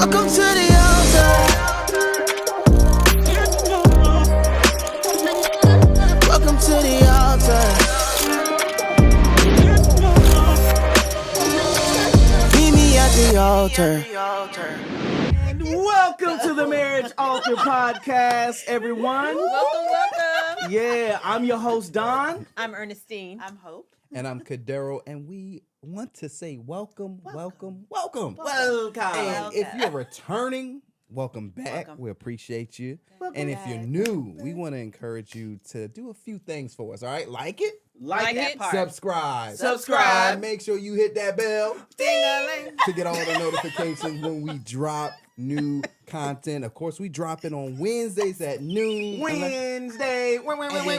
Welcome to the altar. Welcome to the altar. Meet me at the altar. And welcome to the Marriage Altaer podcast, everyone. Welcome. Yeah, I'm your host, Don. I'm Ernestine. I'm Hope. And I'm Cadero, and we want to say welcome. Welcome. And if you're returning, welcome back. We appreciate you. And if you're new, we want to encourage you to do a few things for us, all right? Like it, Like it, subscribe, Subscribe. make sure you hit that bell Ding-a-ling. to get all the notifications when we drop new content. Of course, we drop it on Wednesdays at noon. Wednesday. Wednesday.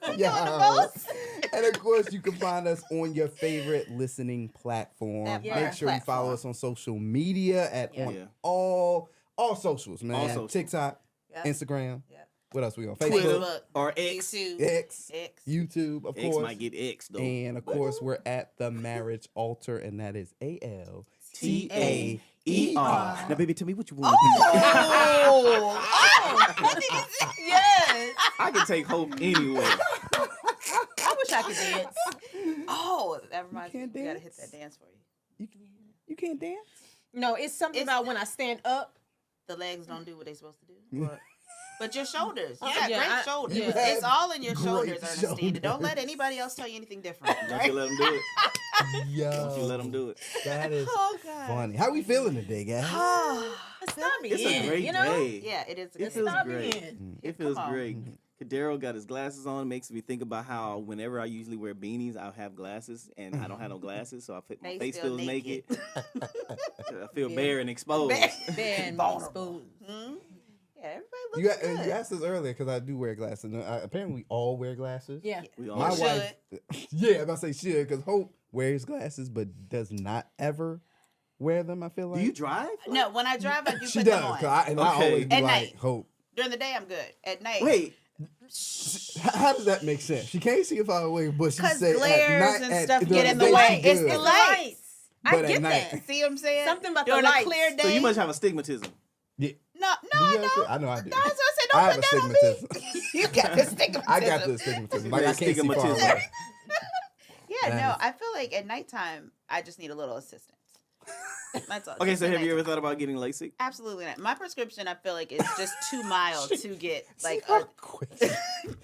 The Yeah. most. And of course, you can find us on your favorite listening platform. Yeah. Make sure you follow us on social media on all socials, man. All socials. TikTok, Yep. Instagram. Yep. What else we on? Twitter. Facebook, Or X. YouTube. X, X. YouTube, of X course. might get X, though. And of course, we're at the Marriage Altaer, and that is ALTAER. Now, baby, tell me what you want to Yes. do. I can take Hope anywhere. I wish I could dance. Oh, that reminds me. can't We gotta dance? hit that dance for you. You can't dance? No, it's something about when I stand up. The legs don't do what they're supposed to do. But your shoulders. You got Yeah, great shoulders. yeah. It's all in your Great shoulders, Ernestine. shoulders. Don't let anybody else tell you anything different. Don't you let them do it. Yo. Don't you let them do it. That is Oh, God. funny. How we feeling today, guys? It's not me. It's a great you know? day. Yeah, it is. It Good. feels great. in. It feels Come on. great. Cadero got his glasses on. Makes me think about how whenever I usually wear beanies, I'll have glasses, and I don't have no glasses, so I put my They face feel feels naked. naked. I feel bare and exposed. Been Vulnerable. exposed. Yeah, everybody looks good. You asked us earlier because I do wear glasses. Apparently, we all wear glasses. Yeah. We all My should. wife, yeah, I'm about to say should because Hope wears glasses but does not ever wear them. I feel like. Do you drive? No, when I drive, I do She put does. them on. 'Cause I Okay. always be At like, night. Hope. During the day, I'm good. At night. Wait, How does that make sense? She can't see if I wear, but she 'Cause said glares and stuff during get in the day way. she It's good. the lights. I But at get night. that. See what I'm saying? Something about the During lights. a clear day. so you must have astigmatism. Yeah. No, Do I you don't. have I know I do. No, I was gonna say, I don't have put that on me. astigmatism. You got the stigmatism. I got the astigmatism. Like I can't see far Astigmatism. away. Yeah, That no, is- I feel like at nighttime, I just need a little assistance. That's all. Okay, Just so at have you ever nighttime. thought about getting LASIK? Absolutely not. My prescription, I feel like, is just too mild to get, like, See how quick.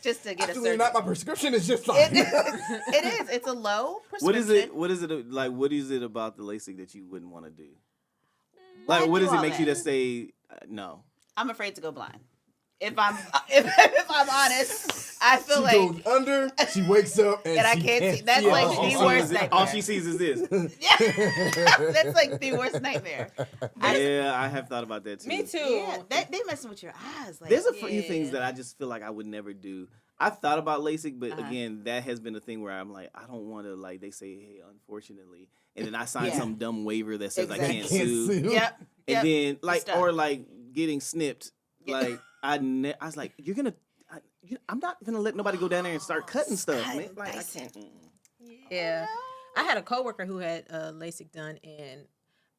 just to get a Absolutely surgery. not. My prescription is just like. It is. It's a low prescription. What is it? What is it like? What is it about the LASIK that you wouldn't want to do? Why Like, what do does it all make you that? to say no? I'm afraid to go blind. If I'm if I'm honest, I feel She like goes under, she wakes up, and, And I she can't see. That's like all the she worst sees. nightmare. All she sees is this. that's like the worst nightmare. Yeah, I have thought about that too. Me too. Yeah, they messing with your eyes. Like, There's a few yeah. things that I just feel like I would never do. I've thought about LASIK, but Uh-huh. again, that has been a thing where I'm like, I don't want to, like, they say, hey, unfortunately. And then I sign Yeah. some dumb waiver that says Exactly. I can't sue. Yep. And then, like, Stuff. or like getting snipped. Yeah. Like, I was like, I'm not going to let nobody go down there and start cutting stuff, Cutting, man. Like, I dicing. can't. Yeah. I had a coworker who had LASIK done, and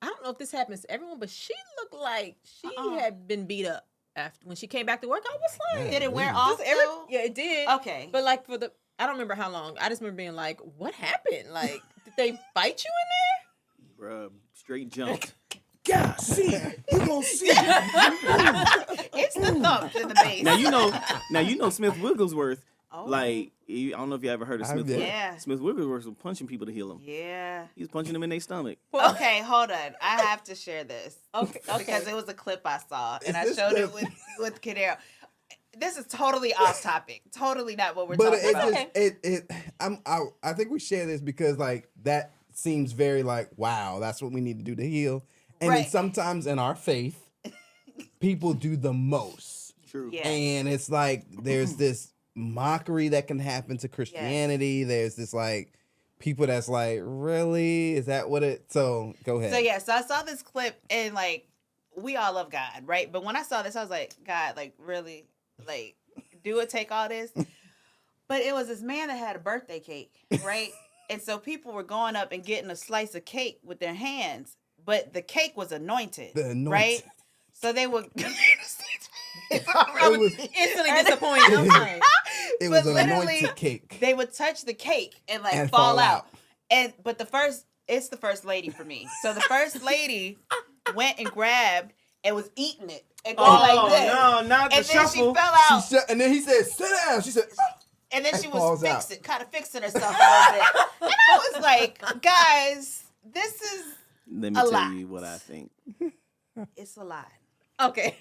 I don't know if this happens to everyone, but she looked like she had been beat up after when she came back to work. I was like, Did it wear Really? off? Does every- though? yeah, it did. Okay. But like I don't remember how long. I just remember being like, what happened? Like, did they fight you in Bruh, straight jump. God, see, you gonna see. It's the thumps in the base. Now you know Smith Wigglesworth. Oh. Like, I don't know if you ever heard of I Smith. have, yeah. Smith Wigglesworth was punching people to heal them. Yeah. He was punching them in their stomach. there? Okay, hold on. I have to share this. Okay. Because it was a clip I saw, and Is I this showed it the- with Cadero. This is totally off topic. Totally not what we're But talking it about. just I think we share this because like that seems very like wow, that's what we need to do to heal. And then Right. sometimes in our faith, people do the most. True. Yeah. And it's like there's this mockery that can happen to Christianity. There's this like people that's like, really? Is that what it? So go ahead. So yeah, so I saw this clip and like we all love God, right? But when I saw this, I was like, God, like really, like do it take all this? But it was this man that had a birthday cake, right? And so people were going up and getting a slice of cake with their hands, but the cake was anointed, right? So they would. I was instantly disappointed. I'm like, it was an anointed cake. They would touch the cake and like fall out. But it's the first lady for me. So the first lady went and grabbed and was eating it and going like this. No, not the shuffle. And then she fell out. And then he said, "Sit down." She said, and then she was kind of fixing herself a little bit. And I was like, guys, this is Let me tell you what I think. It's a lot. okay.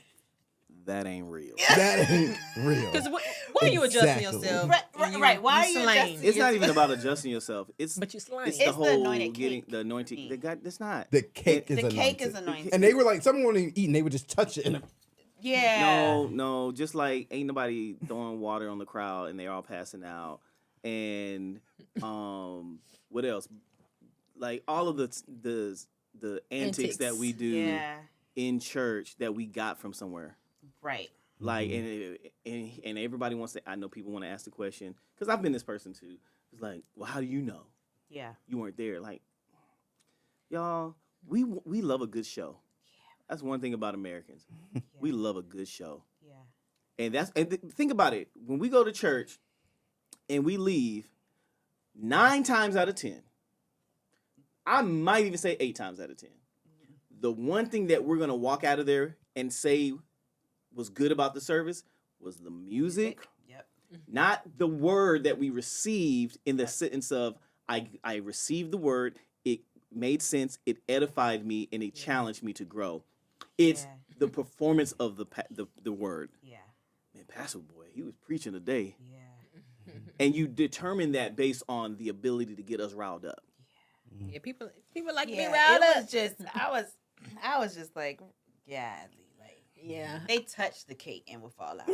That ain't real. That ain't real. Because why are you adjusting yourself? Right. Why are you adjusting? It's not even about adjusting yourself. But you slain. It's the whole anointed getting cake. the anointing. That's not. The cake is The anointed. cake is anointed. And they were like, someone wouldn't even eat, and they would just touch it. Yeah. No. Just like ain't nobody throwing water on the crowd, and they're all passing out. And what else? Like all of the antics that we do in church that we got from somewhere. Right. Like and everybody wants to. I know people want to ask the question because I've been this person too. It's like, well, how do you know? Yeah. You weren't there. Like, y'all, we love a good show. That's one thing about Americans. We love a good show. Yeah. And think about it. When we go to church and we leave, 9 times out of 10, I might even say 8 times out of 10, the one thing that we're gonna walk out of there and say was good about the service was the music. Yep. Not the word that we received in the sentence of I received the word, it made sense, it edified me, and it challenged me to grow. It's the performance of the word. Yeah. Man, Pastor Boy, he was preaching today. Yeah. And you determine that based on the ability to get us riled up. Yeah, people like to be Yeah. riled It up. was just I was just like, godly. Yeah. They touched the cake and would fall out.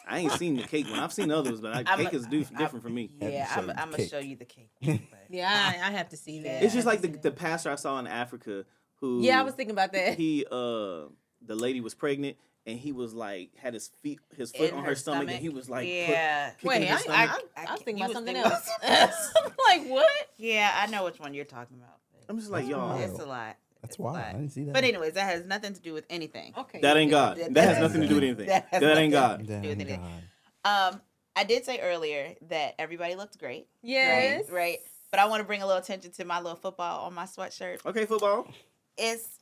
I ain't seen the cake one. I've seen others, but cake is different for me. Yeah, I'm going to show you the cake. But. Yeah, I have to see that. It's just like the pastor I saw in Africa who... Yeah, I was thinking about that. He, the lady was pregnant, and he was like, had his foot on her stomach, and he was like... Yeah. Wait, I was thinking about something else. I'm like, what? Yeah, I know which one you're talking about. I'm just like, y'all... It's a lot. That's why I didn't see that. But anyways, that has nothing to do with anything. Okay. That ain't God. That has nothing to do with anything. That ain't God. That ain't God. I did say earlier that everybody looked great. Yes. Right. But I want to bring a little attention to my little football on my sweatshirt. Okay, football. It's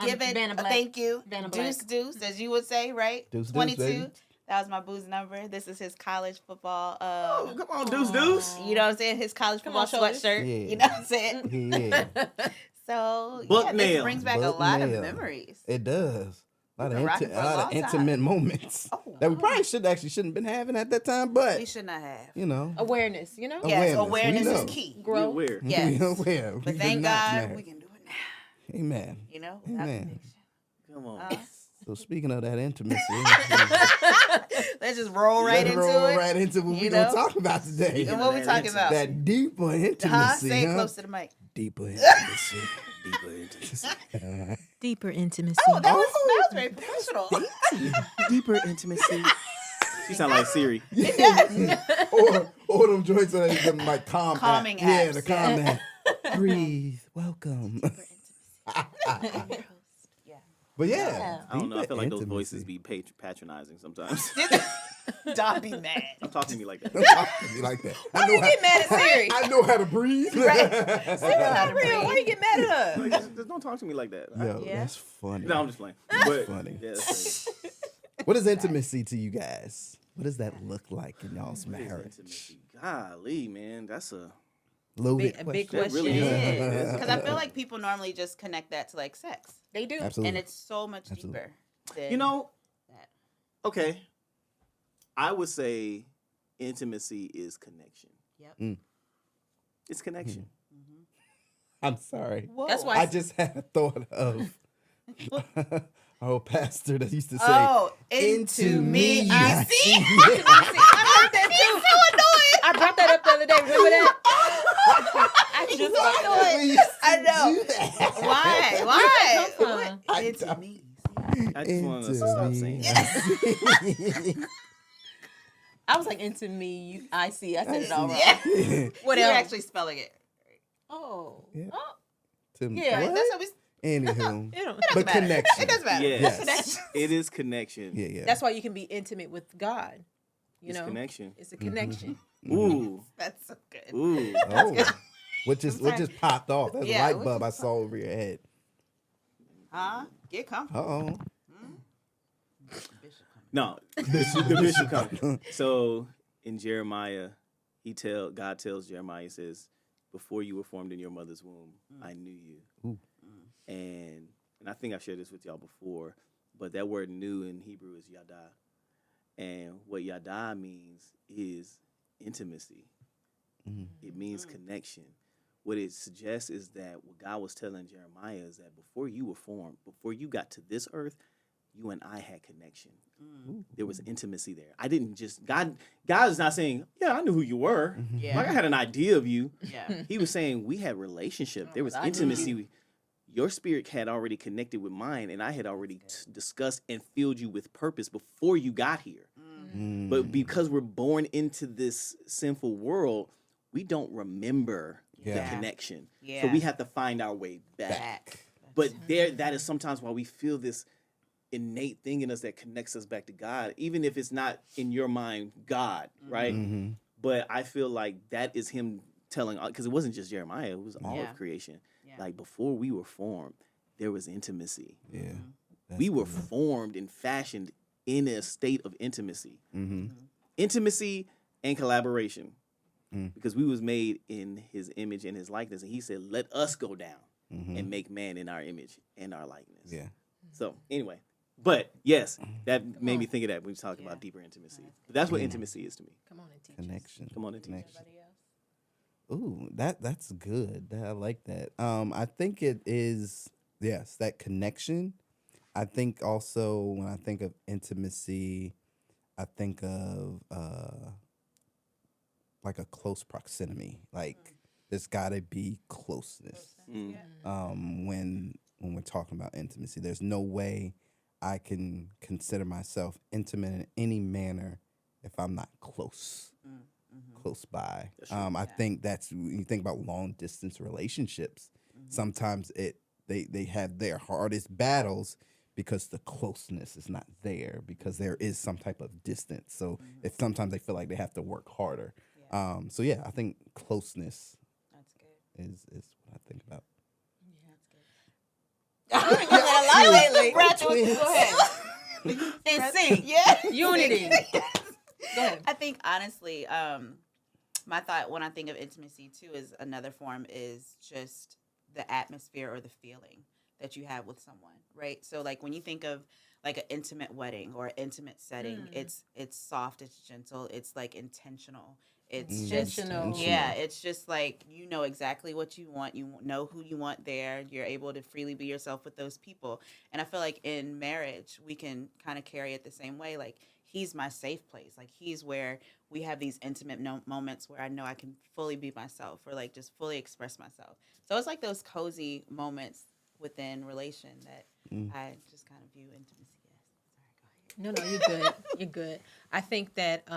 given. Thank you. Deuce, as you would say, right? Deuce, 22. baby. That was my boo's number. This is his college football. Oh, come on, Deuce. You know what I'm saying? His college football sweatshirt. Yeah. You know what I'm saying? Yeah, So, Buck this nail. brings back a Buck lot nail. of memories. it does. A lot We've been rocking for a long of time. intimate moments that we probably shouldn't have been having at that time, but We should not have. you know, Awareness, you know? Yes, Awareness. awareness We is know. key. Grow. Where? Yes. we aware. But We thank did not God marry. we can do it now. Amen. You know, without Amen. conviction. Come on. So speaking of that intimacy, Let's just roll right let's into roll it. right into what You we're gonna know? talk about today. And what we talking about? That deeper intimacy. Huh? Say it huh? close to the mic. Deeper intimacy. Deeper intimacy. Deeper intimacy. Oh, that was very professional. Deeper intimacy. She sound like Siri. It does. or them joints that them like Calming app. Yeah, apps, the calm app. Breathe. Welcome. But yeah. I don't know. I deeper feel like those intimacy. voices be patronizing sometimes. Don't be mad. Don't talk to me like that. Don't talk to me like that. Why you get mad at Siri? I know how to breathe. Right. Siri know how to breathe. Why you get mad at us? Like, just don't talk to me like that. Yo, Yeah. that's funny. No, I'm just playing. But, funny. Yeah, that's crazy. What is intimacy to you guys? What does that look like in y'all's What is marriage? intimacy? Golly, man, that's a Loaded A big That question. really It is. is. Because I feel like people normally just connect that to like sex. They do. Absolutely. And it's so much Absolutely. deeper. Than You know, that. okay. I would say intimacy is connection. Yep. Mm. It's connection. I'm sorry. Whoa. That's why I just had a thought of our old pastor that used to say, Oh, into me. I see. I heard that too. I brought that up the other day. Remember that? I just thought We used to I know. do that. Why? Why? I Into don't- me. I just want to stop saying that. I was like, into me, I see. I said it all wrong. Yeah. What You're else? actually spelling it. Oh. Yeah. Oh. To Yeah, what? That's what we. Anywho, It don't- but matter. connection. It doesn't matter. Yes, it is connection. Yeah, yeah. That's why you can be intimate with God. You It's know, connection. it's a connection. Ooh, That's so good. ooh. Oh, what just popped off? That's Yeah, a light what bulb I just saw over your head. Huh? Get comfortable. Oh, No, the bishop coming. So in Jeremiah, God tells Jeremiah, he says, "Before you were formed in your mother's womb, I knew you." Ooh. And I think I've shared this with y'all before, but that word "new" in Hebrew is yada, and what yada means is intimacy. It means connection. What it suggests is that what God was telling Jeremiah is that before you were formed, before you got to this earth, you and I had connection. There was intimacy there. I didn't just God is not saying, yeah, I knew who you were. Yeah. Like I had an idea of you. Yeah. He was saying we had relationship. There was I knew intimacy. Your spirit had already connected with mine, and I had already discussed and filled you with purpose before you got here. But because we're born into this sinful world, we don't remember the Yeah. connection. Yeah. So we have to find our way back. But that is sometimes why we feel this innate thing in us that connects us back to God, even if it's not in your mind God, right? But I feel like that is him telling, because it wasn't just Jeremiah, it was all Yeah. of creation. Yeah. Like before we were formed, there was intimacy. Yeah. We were formed and fashioned in a state of intimacy. Intimacy and collaboration. Because we was made in his image and his likeness. And he said, let us go down and make man in our image and our likeness. Yeah. So anyway, but yes, that made me think of that when we talk about deeper intimacy. But that's what intimacy is to me. Come on and teach us. Connection. Come on and teach us. Connection. Ooh, that's good. I like that. I think it is, yes, that connection. I think also when I think of intimacy, I think of like a close proximity. Like there's gotta be closeness. When we're talking about intimacy. There's no way I can consider myself intimate in any manner if I'm not close by. I think that's when you think about long distance relationships. Sometimes they have their hardest battles because the closeness is not there, because there is some type of distance. So if sometimes they feel like they have to work harder. So yeah, I think closeness That's good. is what I think about. I've been a lot lately. Twins. Go ahead. And sing. Yeah. Unity. Go ahead. I think honestly, my thought when I think of intimacy too is another form is just the atmosphere or the feeling that you have with someone, right? So like when you think of like an intimate wedding or an intimate setting, it's soft, it's gentle, it's like intentional. It's just Intentional. yeah, it's just like you know exactly what you want. You know who you want there. You're able to freely be yourself with those people. And I feel like in marriage, we can kind of carry it the same way. Like he's my safe place. Like he's where we have these intimate moments where I know I can fully be myself or like just fully express myself. So it's like those cozy moments within relation that I just kind of view intimacy as. No, you're good. You're good. I think that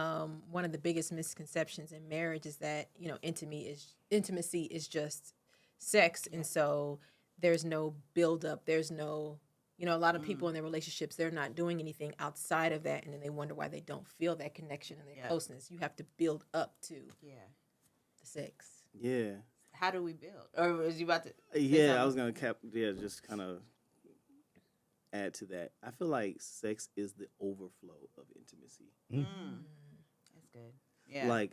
one of the biggest misconceptions in marriage is that, you know, intimacy is just sex. And so there's no buildup. There's no, you know, a lot of people in their relationships, they're not doing anything outside of that. And then they wonder why they don't feel that connection and that closeness. You have to build up to the sex. Yeah. How do we build? Or was you about to? Yeah, I was going to just kind of add to that. I feel like sex is the overflow of intimacy. That's good. Yeah. Like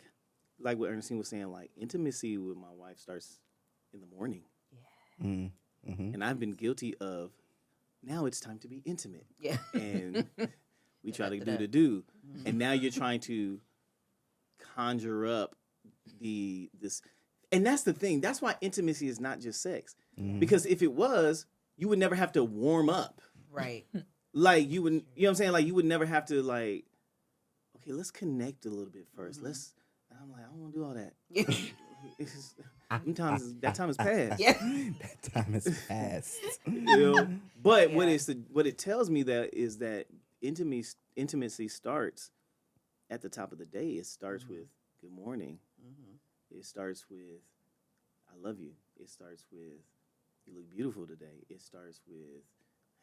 what Ernestine was saying, like intimacy with my wife starts in the morning. And I've been guilty of, now it's time to be intimate. Yeah. And we try to do the do. And now you're trying to conjure up this. And that's the thing. That's why intimacy is not just sex. Because if it was, you would never have to warm up. Right. Like you would, you know what I'm saying? Like you would never have to like, okay, let's connect a little bit first. And I'm like, I don't want to do all that. Sometimes that time is past. Yeah. That time is past. You know? But what it tells me that is that intimacy starts at the top of the day. It starts with good morning. It starts with I love you. It starts with, you look beautiful today. It starts with,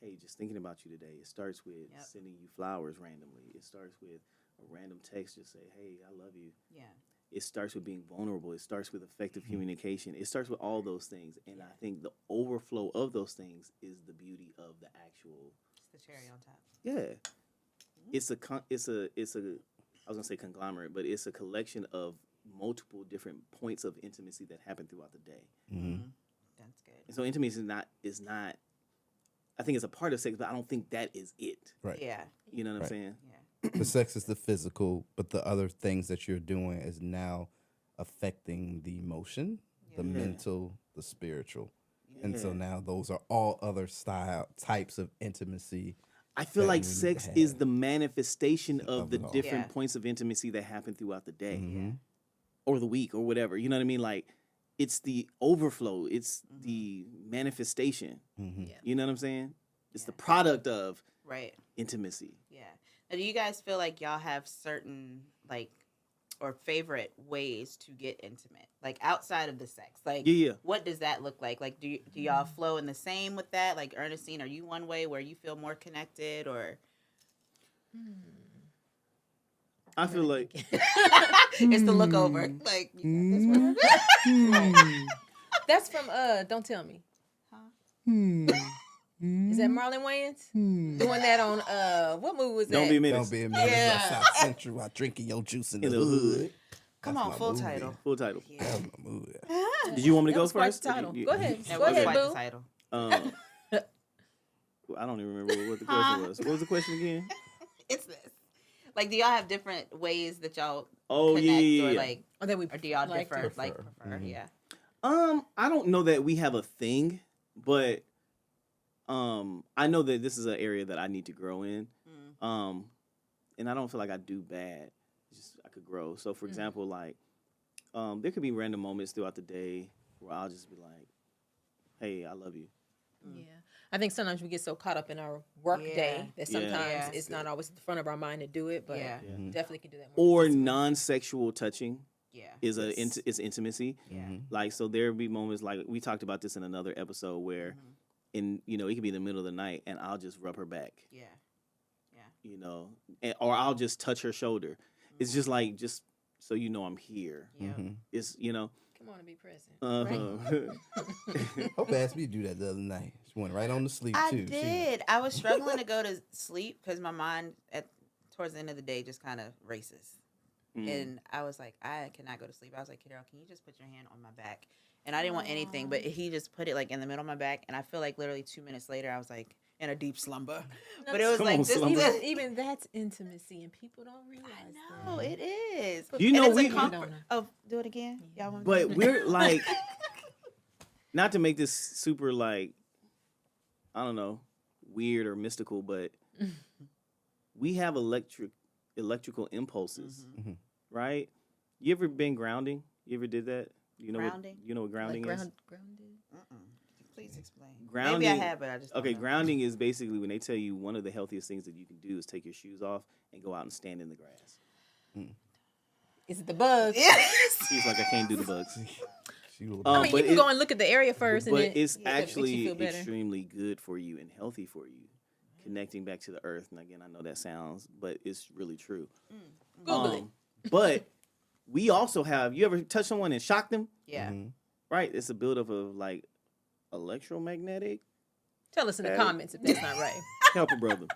hey, just thinking about you today. It starts with sending you flowers randomly. It starts with a random text, just say, hey, I love you. Yeah. It starts with being vulnerable. It starts with effective communication. It starts with all those things. And I think the overflow of those things is the beauty of the actual. It's the cherry on top. Yeah. It's a I was gonna say conglomerate, but it's a collection of multiple different points of intimacy that happen throughout the day. That's good. And so intimacy is not. I think it's a part of sex, but I don't think that is it. Right. Yeah. You know what I'm saying? Yeah. The sex is the physical, but the other things that you're doing is now affecting the emotion, the mental, the spiritual. And so now those are all other types of intimacy. I feel that like we need to sex have. is the manifestation of the it all. different Yeah. points of intimacy that happen throughout the day Mhm. or the week or whatever. You know what I mean? Like, it's the overflow. It's the manifestation. Mhm. Yeah. You know what I'm saying? It's the product of Right. intimacy. Yeah. Now, do you guys feel like y'all have certain like or favorite ways to get intimate, like outside of the sex? Like, Yeah. what does that look like? Like, do y'all flow in the same with that? Like, Ernestine, are you one way where you feel more connected, or I feel like it's the look over? Like, you got this one? That's from Don't Tell Me. Is that Marlon Wayans doing that on what movie was that? don't be a minute. Don't be a minute. Yeah. South Central while drinking your juice in the hood. Come That's on, my full movie. title. Full title. That was my movie. Did you want me to That go was quite first? the title. You- Go ahead. That Go was ahead, quite the boo. title. I don't even remember what the question was. What was the question again? It's this. Like, do y'all have different ways that y'all Oh, connect, yeah. or like, Or that we or do y'all like to- differ? Like, Prefer. prefer? Yeah. I don't know that we have a thing, but I know that this is an area that I need to grow in. And I don't feel like I do bad. It's just I could grow. So for example, like there could be random moments throughout the day where I'll just be like, "Hey, I love you." Yeah. I think sometimes we get so caught up in our work day that sometimes Yeah. it's not always at the front of our mind to do it, but Yeah. definitely can do that more. Or consistently. non-sexual touching Yeah. is is intimacy. Yeah. Like so there be moments like we talked about this in another episode where in it could be the middle of the night and I'll just rub her back. Yeah. Or I'll just touch her shoulder. It's just like just so you know I'm here. Yeah. It's Come on and be present. Hope asked me to do that the other night. She went right on to sleep I too. did. I was struggling to go to sleep because my mind towards the end of the day just kind of races. And I was like, I cannot go to sleep. I was like, Carol, can you just put your hand on my back? And I didn't want anything, but he just put it like in the middle of my back. And I feel like literally 2 minutes later, I was like in a deep slumber. But it was Come like on, this. slumber. Even that's intimacy, and people don't realize No, that. it is. You know And it's a we- comfort. Oh, do it again. Y'all want But we're like, not to make this super like, I don't know, weird or mystical, but we have electrical impulses, right? You ever been grounding? You ever did that? You know Grounding? What, you know what grounding Like is? grounded. Please explain. Grounding. Maybe I have, but I just don't Okay, know. grounding is basically when they tell you one of the healthiest things that you can do is take your shoes off and go out and stand in the grass. Is it the bugs? She's like, I can't do the bugs. She will I mean, but you can it- go and look at the area first, and But then it's it makes you actually feel better. extremely good for you and healthy for you, connecting back to the earth. And again, I know that sounds, but it's really true. Google it. But we also have. You ever touch someone and shock them? Yeah. Right. It's a buildup of like electromagnetic. Tell us in the Hey. comments if that's not right. Help a brother.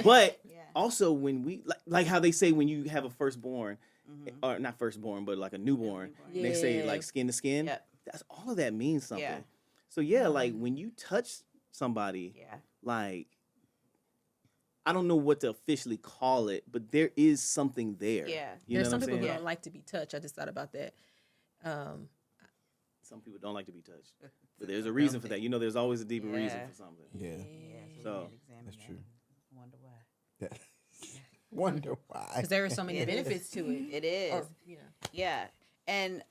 But Yeah. also when we like how they say when you have a firstborn, or not firstborn, but like a newborn, Yeah. they say like skin to skin. Yep. That's all of that means something. Yeah. So yeah, like when you touch somebody, Yeah. like I don't know what to officially call it, but there is something there. Yeah. You There's know some what I'm people who saying? don't like to be touched. I just thought about that. Some people don't like to be touched, but there's a reason for that. You know, there's always a deeper reason Yeah. for something. Yeah. So That's true. Wonder why. Yeah. Wonder why. Because there are so many It is. benefits to it. It is. Or, you know. Yeah. And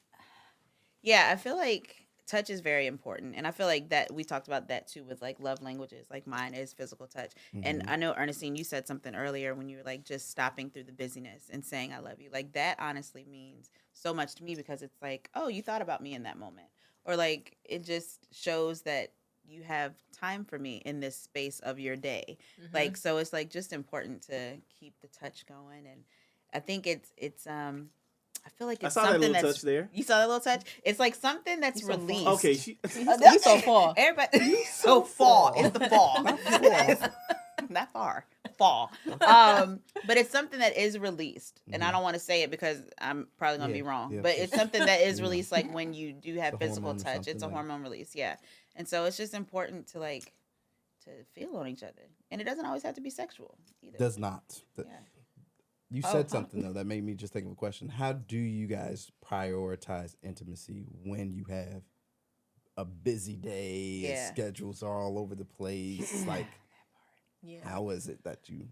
yeah, I feel like touch is very important. And I feel like that we talked about that too with like love languages. Like mine is physical touch. And I know, Ernestine, you said something earlier when you were like just stopping through the busyness and saying I love you. Like that honestly means so much to me because it's like, oh, you thought about me in that moment. or like it just shows that you have time for me in this space of your day. Like, so it's like just important to keep the touch going. And I think it's I feel like it's I saw that something little that's touch there. You saw that little touch? It's like something that's released. Okay, You so far. Everybody so far. It's the fall. Not far. Fall. But it's something that is released. And I don't want to say it because I'm probably gonna be wrong. Yeah, but for it's something that is released, like when you do have The physical hormone or touch. It's a something, like- hormone release, yeah. And so it's just important to like to feel on each other. And it doesn't always have to be sexual either. Does not. Yeah. You Oh, said something though that made me just think of a question. How do you guys prioritize intimacy when you have a busy day? And Yeah. schedules are all over the place. Like, Yeah. how is it that you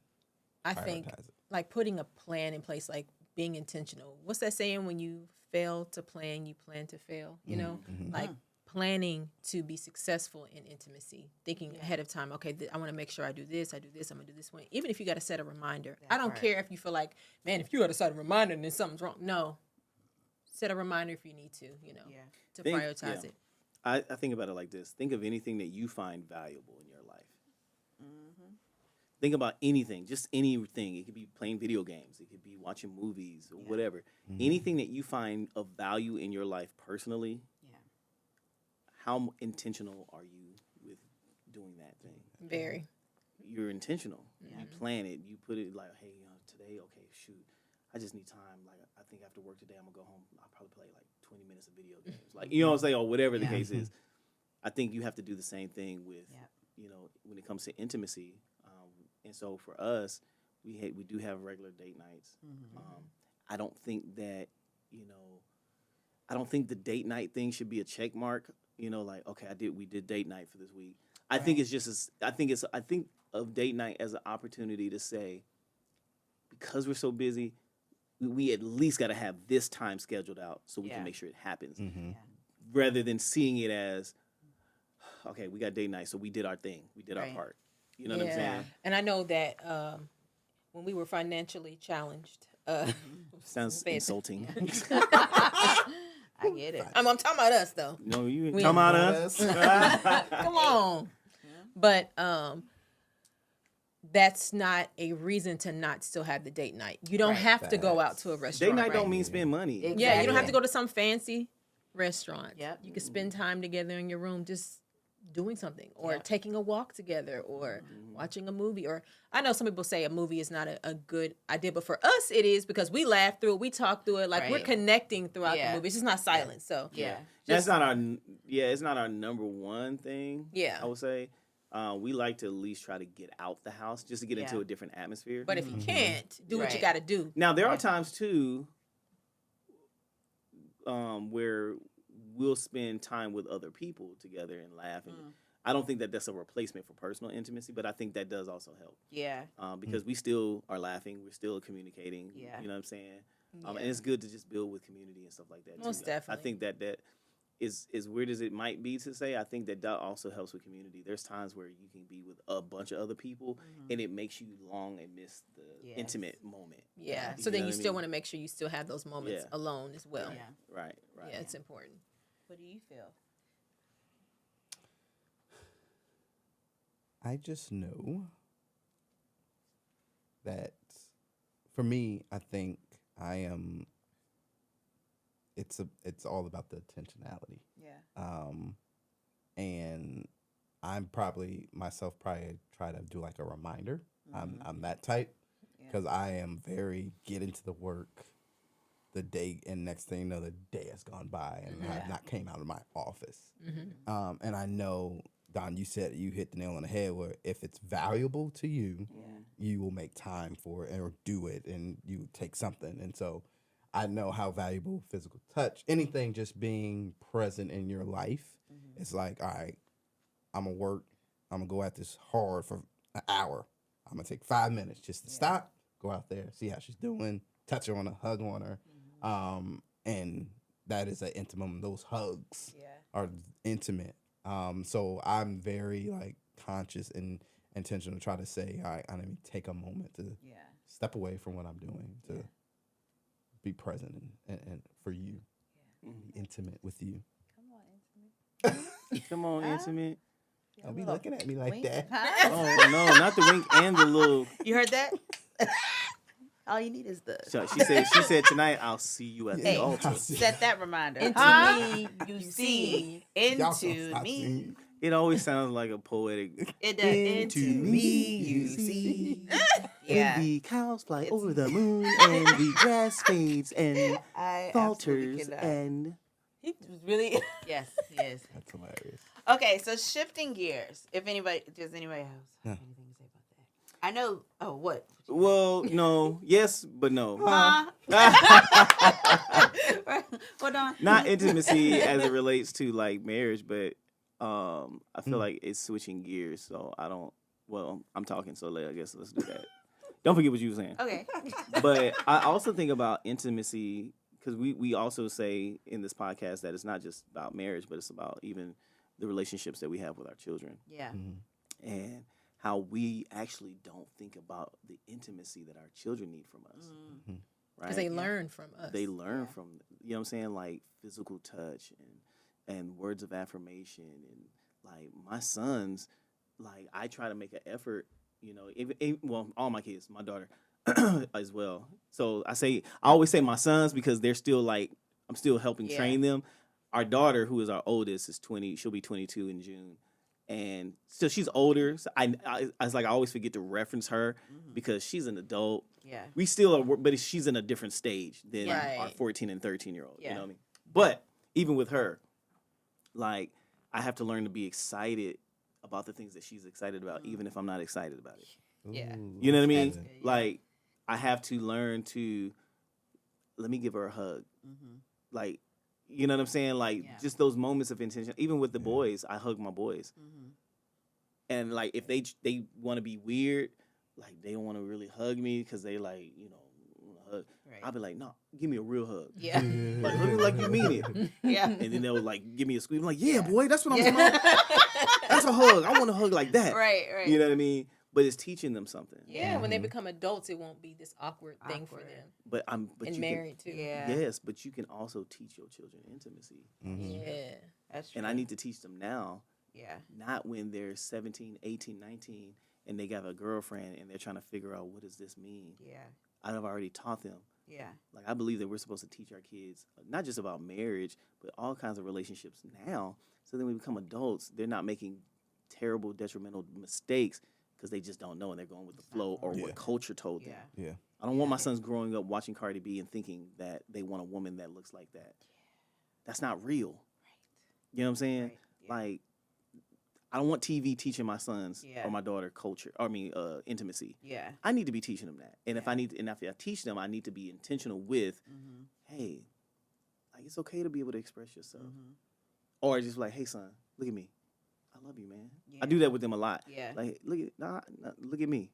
I prioritize think it? like putting a plan in place, like being intentional. What's that saying? When you fail to plan, you plan to fail. You know, like planning to be successful in intimacy, thinking ahead of time. Okay, I want to make sure I do this. I'm gonna do this one. Even if you got to set a reminder. I don't care if you feel like, man, if you got to set a reminder, then something's wrong. No, set a reminder if you need to. You know, to prioritize it. I think about it like this. Think of anything that you find valuable in your life. Think about anything, just anything. It could be playing video games. It could be watching movies or whatever. Anything that you find of value in your life personally, how intentional are you with doing that thing? Very. You're intentional. You plan it. You put it like, hey, today, okay, shoot, I just need time. Like, I think after work today, I'm going to go home. I'll probably play like 20 minutes of video games. Like, you know what I'm saying? Or whatever the case is. I think you have to do the same thing with, when it comes to intimacy. And so for us, we do have regular date nights. I don't think that, I don't think the date night thing should be a check mark. Like, okay, we did date night for this week. I think it's just I think of date night as an opportunity to say, because we're so busy, we at least got to have this time scheduled out so we can make sure it happens, rather than seeing it as, okay, we got date night, so we did our thing, we did our part. You know what I'm saying? And I know that when we were financially challenged, Sounds insulting. I get it. I'm talking about us though. No, you We- talking about us? Come on. But that's not a reason to not still have the date night. You don't have to go out to a restaurant. Date night don't mean spend money. Exactly. Yeah, you don't have to go to some fancy restaurant. Yep. You can spend time together in your room just doing something, or taking a walk together, or watching a movie. Or I know some people say a movie is not a good idea, but for us it is, because we laugh through it, we talk through it, like we're connecting throughout the movie. It's just not silent. So That's not our it's not our number one thing. Yeah. I would say. We like to at least try to get out the house just to get into a different atmosphere. But if you can't, do what you got to do. Now there are times too where we'll spend time with other people together and laugh, and I don't think that that's a replacement for personal intimacy, but I think that does also help. Yeah. Because we still are laughing, we're still communicating. Yeah. You know what I'm saying? And it's good to just build with community and stuff like that. Most too. definitely. I think that is as weird as it might be to say, I think that also helps with community. There's times where you can be with a bunch of other people, and it makes you long and miss the intimate moment. Yeah. You So then know you what I still mean? want to make sure you still have those moments alone as well. Yeah. Right. Yeah, it's important. What do you feel? I just know that for me, I think I am. It's all about the intentionality. Yeah. And I'm probably try to do like a reminder. I'm that type, because I am very get into the work the day, and next thing you know, the day has gone by and I have not came out of my office. And I know, Don, you said you hit the nail on the head, where if it's valuable to you, you will make time for it or do it, and you take something. And so I know how valuable physical touch, anything just being present in your life, it's like, all right, I'm going to work. I'm going to go at this hard for an hour. I'm going to take 5 minutes just to stop, go out there, see how she's doing, touch her on her, hug on her. And that is an intimate moment. Those hugs are intimate. So I'm very like conscious and intentional to try to say, all right, I need to take a moment to step away from what I'm doing to be present and for you, be intimate with you. Come on, intimate. Come on, intimate. Don't be looking at me like Wink, that. huh? Oh no, not the wink and the little. You heard that? All you need is the. So she said tonight I'll see you at Hey, the altar. set that reminder. Into Huh? me, you see. Y'all gonna Into stop me. singing. It always sounds like a poetic. It does. Into me, you see. Yeah. And the cows fly over the moon, and the grass fades and I absolutely falters, cannot. and He was really. Yes, he is. That's hilarious. Okay, so shifting gears. Does anybody else have Yeah. anything to say about that? I know. Oh, what? well, no, yes, but no. Hold on. Not intimacy as it relates to like marriage, but I feel like it's switching gears. So I don't. Well, I'm talking, so I guess let's do that. Don't forget what you were saying. Okay. But I also think about intimacy because we also say in this podcast that it's not just about marriage, but it's about even the relationships that we have with our children Yeah. and how we actually don't think about the intimacy that our children need from us. Mm. Right? Because they learn from us. They learn Yeah. from, you know what I'm saying, like physical touch and words of affirmation. And like my sons, like I try to make an effort, you know, well, all my kids, my daughter as well. So I always say my sons because they're still like, I'm still helping train them. Our daughter, who is our oldest, is 20. She'll be 22 in June. And so she's older. So I always forget to reference her because she's an adult. Yeah. We still are, but she's in a different stage than Right. our 14 and 13-year-old. Yeah. You know what I mean? But even with her, like I have to learn to be excited about the things that she's excited about, even if I'm not excited about it. Yeah. You know what I mean? That's good, yeah. Like I have to learn to let me give her a hug. Mm-hmm. Like, you know what I'm saying? Like just those moments of intention. Even with the boys, I hug my boys. Mm-hmm. And like if they want to be weird, like they don't want to really hug me because they like, you know, wanna hug. Right. I'll be like, no, give me a real hug. Yeah. Like hug me like you mean it. Yeah. And then they'll like give me a squeeze. I'm like, yeah, boy, that's what I'm talking about. That's a hug. I want a hug like that. Right. Right. You know what I mean? But it's teaching them something. Yeah, when they become adults, it won't be this awkward thing for Awkward. them. But And you married too. Yeah. Yes, but you can also teach your children intimacy. Yeah. That's true. And I need to teach them now, Yeah. not when they're 17, 18, 19, and they got a girlfriend and they're trying to figure out what does this mean. Yeah. I've already taught them. Yeah. Like I believe that we're supposed to teach our kids not just about marriage, but all kinds of relationships now. So then when we become adults, they're not making terrible, detrimental mistakes because they just don't know and they're going with the flow or what culture told them. Yeah. Yeah. I don't want my sons growing up watching Cardi B and thinking that they want a woman that looks like that. That's not real. Right. You know what I'm saying? Right. Yeah. Like, I don't want TV teaching my sons Yeah. or my daughter culture. Intimacy. Yeah. I need to be teaching them that. And if I teach them, I need to be intentional with, Mm-hmm. hey, like it's okay to be able to express yourself, Mm-hmm. or just like, hey, son, look at me. I love you, man. Yeah. I do that with them a lot. Yeah. Like, look at me.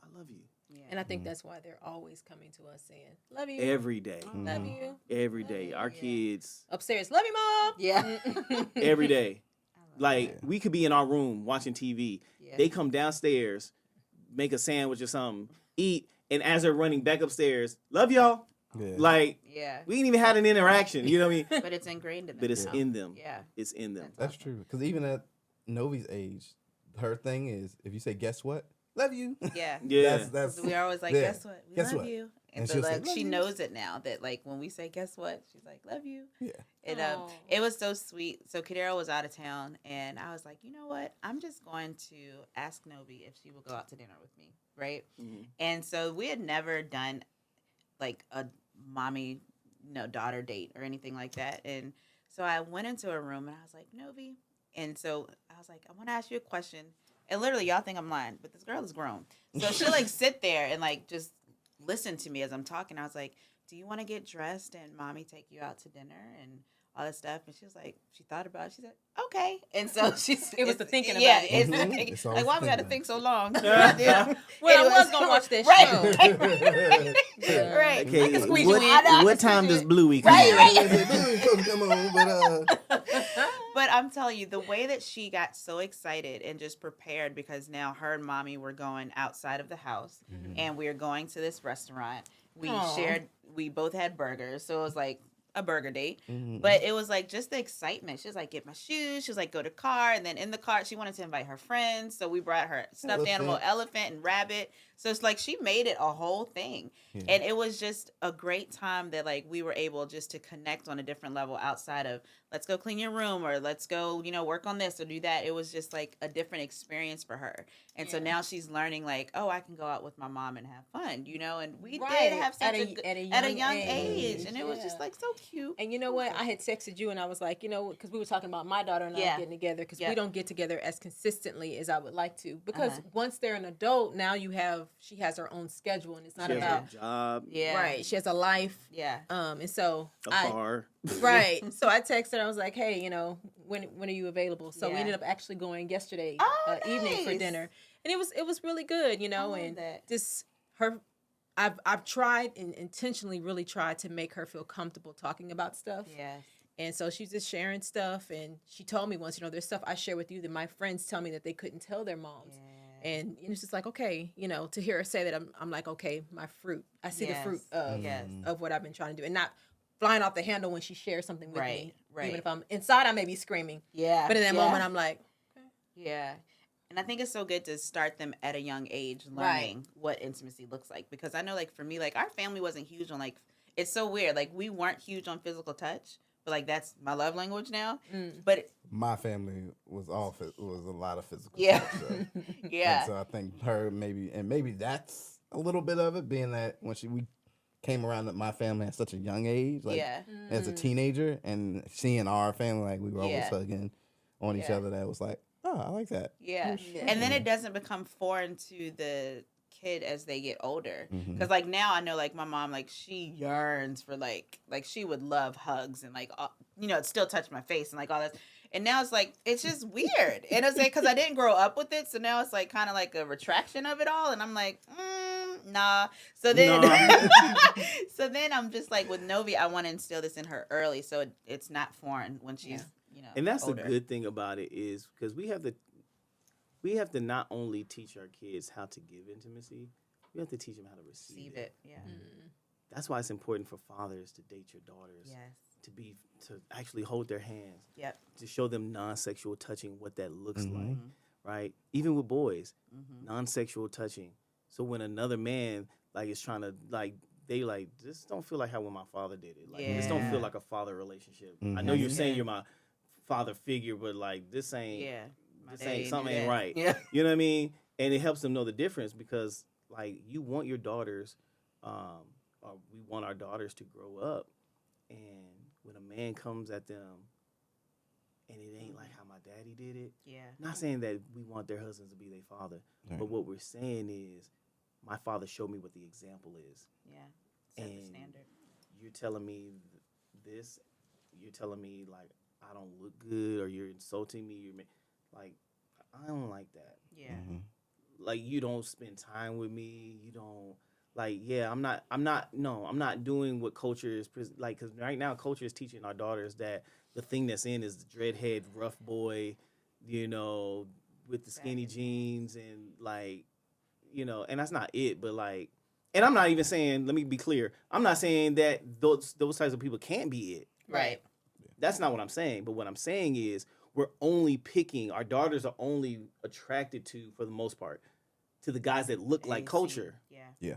I love you Yeah. And I think that's why they're always coming to us saying, love you. every day. Love you. Every day. Our Yeah. kids Upstairs, love you, Mom. Yeah. every day. I love Like Yeah. we could be in our room watching TV. Yeah. They come downstairs, make a sandwich or something, eat, and as they're running back upstairs, love y'all. Yeah. Like Yeah. we ain't even had an interaction. You know what I mean? But it's ingrained in them. But it's now. in them. Yeah. It's in them. That's true. Because even at Novi's age, her thing is if you say, guess what? Love you. Yeah. Yeah. That's We're always like, yeah. guess what? We Guess love what? you. And, And so she'll say, like "Love she you." knows it now that like when we say guess what, she's like, love you. Yeah. And Aw. it was so sweet. So Kadera was out of town and I was like, you know what? I'm just going to ask Novi if she will go out to dinner with me. Right. Mhm. And so we had never done like a mommy, daughter date or anything like that. And so I went into a room and I was like, Novi. And so I was like, I want to ask you a question. And literally, y'all think I'm lying, but this girl is grown. So she'll like sit there and like just listen to me as I'm talking. I was like, do you want to get dressed and mommy take you out to dinner and all that stuff? And she was like, she thought about it. She said, okay. And so It was the thinking about yeah, it. it's Mhm. the It's like, always why we got to thinking think so about long? Yeah. Well, Anyway, I was gonna watch that right, show. right, right. Okay, I can squeeze you what, in. I know, I what can time squeeze does you in. Bluey come? Right, on? right. Come on, but But I'm telling you, the way that she got so excited and just prepared because now her and mommy were going outside of the house and we were going to this restaurant. We Aw. we both had burgers. So it was like a burger date, Mhm. but it was like just the excitement. She was like, get my shoes. She was like, go to car. And then in the car, she wanted to invite her friends. So we brought her stuffed animal, elephant and rabbit. So it's like she made it a whole thing. Yeah. And it was just a great time that like we were able just to connect on a different level outside of let's go clean your room or let's go, work on this or do that. It was just like a different experience for her. And so now she's learning like, oh, I can go out with my mom and have fun, and we did have such at a young age. And it was just like so cute. And you know what? I had texted you and I was like, because we were talking about my daughter and I getting together because we don't get together as consistently as I would like to. Because once they're an adult, now she has her own schedule and it's not about a job. Yeah. Right. She has a life. Yeah. And so A car. Right. So I texted her. I was like, hey, when are you available? So we ended up actually going yesterday evening for dinner. And it was really good, and just her I've tried and intentionally really tried to make her feel comfortable talking about stuff. Yes. And so she's just sharing stuff. And she told me once, there's stuff I share with you that my friends tell me that they couldn't tell their moms. Yeah. And it's just like, okay, to hear her say that, I'm like, okay, my fruit. I see the fruit of what I've been trying to do. And not flying off the handle when she shares something with me. Right. Even if I'm inside, I may be screaming. Yeah. But in that moment, I'm like, okay. Yeah. And I think it's so good to start them at a young age learning what intimacy looks like. Because I know, like, for me, like, our family wasn't huge on, like, it's so weird. Like, we weren't huge on physical touch. But, like, that's my love language now. But my family was a lot of physical touch. So. Yeah. And so I think her maybe that's a little bit of it, being that when we came around my family at such a young age, like as a teenager, and seeing our family, like we were always hugging on each other, that was like, oh, I like that. Yeah. And then it doesn't become foreign to the kid as they get older. Because, like, now I know, like, my mom, like, she yearns for, like she would love hugs and, like, still touch my face and, like, all that. And now it's, like, it's just weird. And it's, like, because I didn't grow up with it, so now it's, like, kind of like a retraction of it all. And I'm like, nah. So then, so then I'm just, like, with Novi, I want to instill this in her early so it's not foreign when she's, and that's older. the good thing about it is because we have to not only teach our kids how to give intimacy, we have to teach them how to receive it. Yeah. That's why it's important for fathers to date your daughters. Yes. To actually hold their hands. Yep. To show them non-sexual touching, what that looks like, right? Even with boys, non-sexual touching. So when another man like is trying to they this don't feel like how when my father did it. Like this don't feel like a father relationship. I know you're saying you're my father figure, but like this ain't. Yeah. Something ain't right. Yeah. You know what I mean? And it helps them know the difference because, like, you want your daughters, or we want our daughters to grow up, and when a man comes at them, and it ain't like how my daddy did it. Yeah. Not saying that we want their husbands to be their father, but what we're saying is, my father showed me what the example is. Yeah. Set the and standard. You're telling me this. You're telling me like I don't look good, or you're insulting me. Like, I don't like that. Yeah. Like, you don't spend time with me. You don't, like, I'm not doing what culture is, like, because right now culture is teaching our daughters that the thing that's in is the dreadhead rough boy, with the skinny jeans and, like, and that's not it, but, like, and I'm not even saying, let me be clear, I'm not saying that those types of people can't be it. Right. That's not what I'm saying, but what I'm saying is, our daughters are only attracted to, for the most part, to the guys that look like culture. Yeah.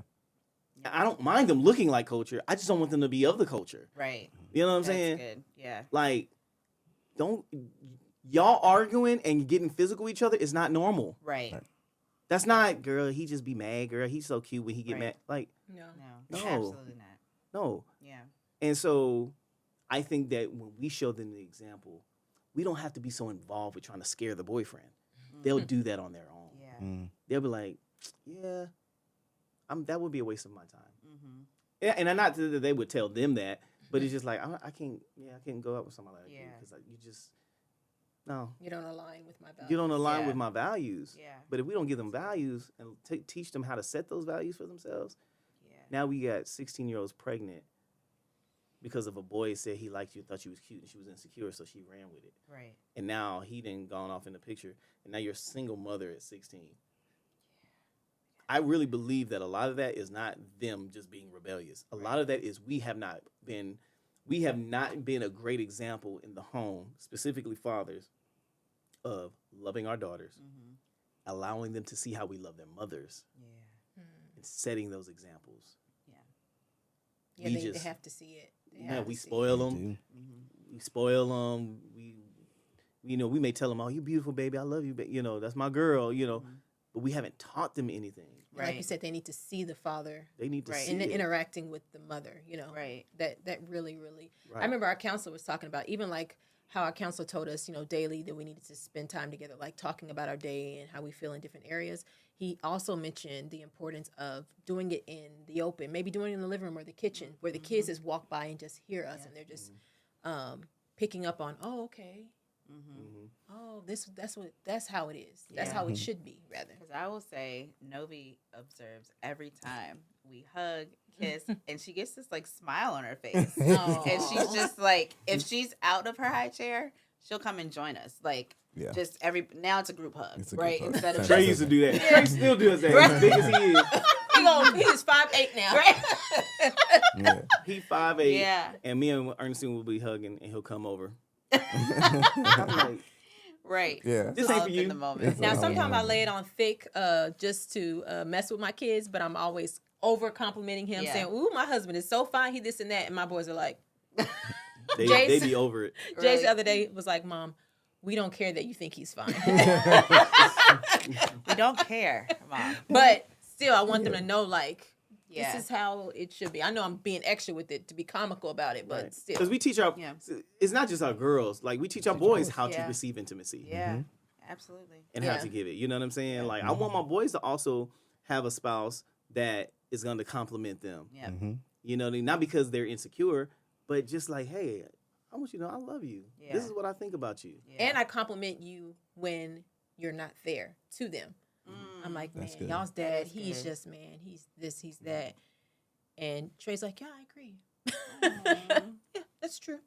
I don't mind them looking like culture. I just don't want them to be of the culture. Right. You know what I'm That's saying? Good. Yeah. Like, y'all arguing and getting physical with each other is not normal. Right. That's not, girl, he just be mad, girl. He's so cute when he get mad. Like, No. Absolutely not. No. Yeah. And so I think that when we show them the example, we don't have to be so involved with trying to scare the boyfriend. They'll do that on their own. Yeah. They'll be like, yeah, that would be a waste of my time. Yeah, and not that they would tell them that, but it's just like, I can't go out with somebody like you because you just, no. You don't align with my values. You don't align with my values. Yeah. But if we don't give them values and teach them how to set those values for themselves, now we got 16-year-olds pregnant because of a boy said he liked you, thought you was cute, and she was insecure, so she ran with it. Right. And now he done gone off in the picture, and now you're a single mother at 16. I really believe that a lot of that is not them just being rebellious. A lot of that is we have not been we have not been a great example in the home, specifically fathers, of loving our daughters, allowing them to see how we love their mothers, and setting those examples. Yeah, We they just- have to see it. They Yeah, have we to see spoil it. them. We spoil them. We may tell them, "Oh, you beautiful, baby. I love you, but that's my girl." But we haven't taught them anything. And like you said, they need to see the father They need to see and it. interacting with the mother. Right. That really. Right. I remember our counselor was talking about even like how our counselor told us, daily that we needed to spend time together, like talking about our day and how we feel in different areas. He also mentioned the importance of doing it in the open, maybe doing it in the living room or the kitchen, where the kids just walk by and just hear us, and they're just picking up on, oh, okay, oh, that's how it is. That's how it should be, rather. Because I will say, Novi observes every time we hug, kiss, and she gets this like smile on her face. Oh. And she's just like, if she's out of her high chair, she'll come and join us. Like, Yeah. just now it's a group hug, It's a group right? hug. Instead of Trey used to do that. Trey still does that. As big as he is, He's 5'8" now. Yeah. he 5'8". Yeah. And me and Ernestine will be hugging, and he'll come over. I'm like, Right. Yeah. This All ain't up for in you. the moment. Now, Oh, sometimes I man. lay it on thick just to mess with my kids, but I'm always over complimenting him, Yeah. saying, "Ooh, my husband is so fine. He this and that," and my boys are like, they Jace- be over it. Jay's Really? the other day was like, "Mom, we don't care that you think he's fine." We don't care, Mom. But still, I want them to know, like, Yeah. this is how it should be. I know I'm being extra with it to be comical about it, but still. Because we teach our, Yeah. it's not just our girls. Like, we teach our boys how to Yeah. receive intimacy Yeah. Absolutely. and how Yeah. to give it. You know what I'm saying? Like, I want my boys to also have a spouse that is going to compliment them. Yeah. You know what I mean? Not because they're insecure, but just like, hey, I want you to know I love you. Yeah. This is what I think about you. Yeah. And I compliment you when you're not there to them. I'm like, man, That's good. y'all's dad, is he's good. just, man, he's this, he's that. And Trey's like, yeah, I agree. Yeah, that's true.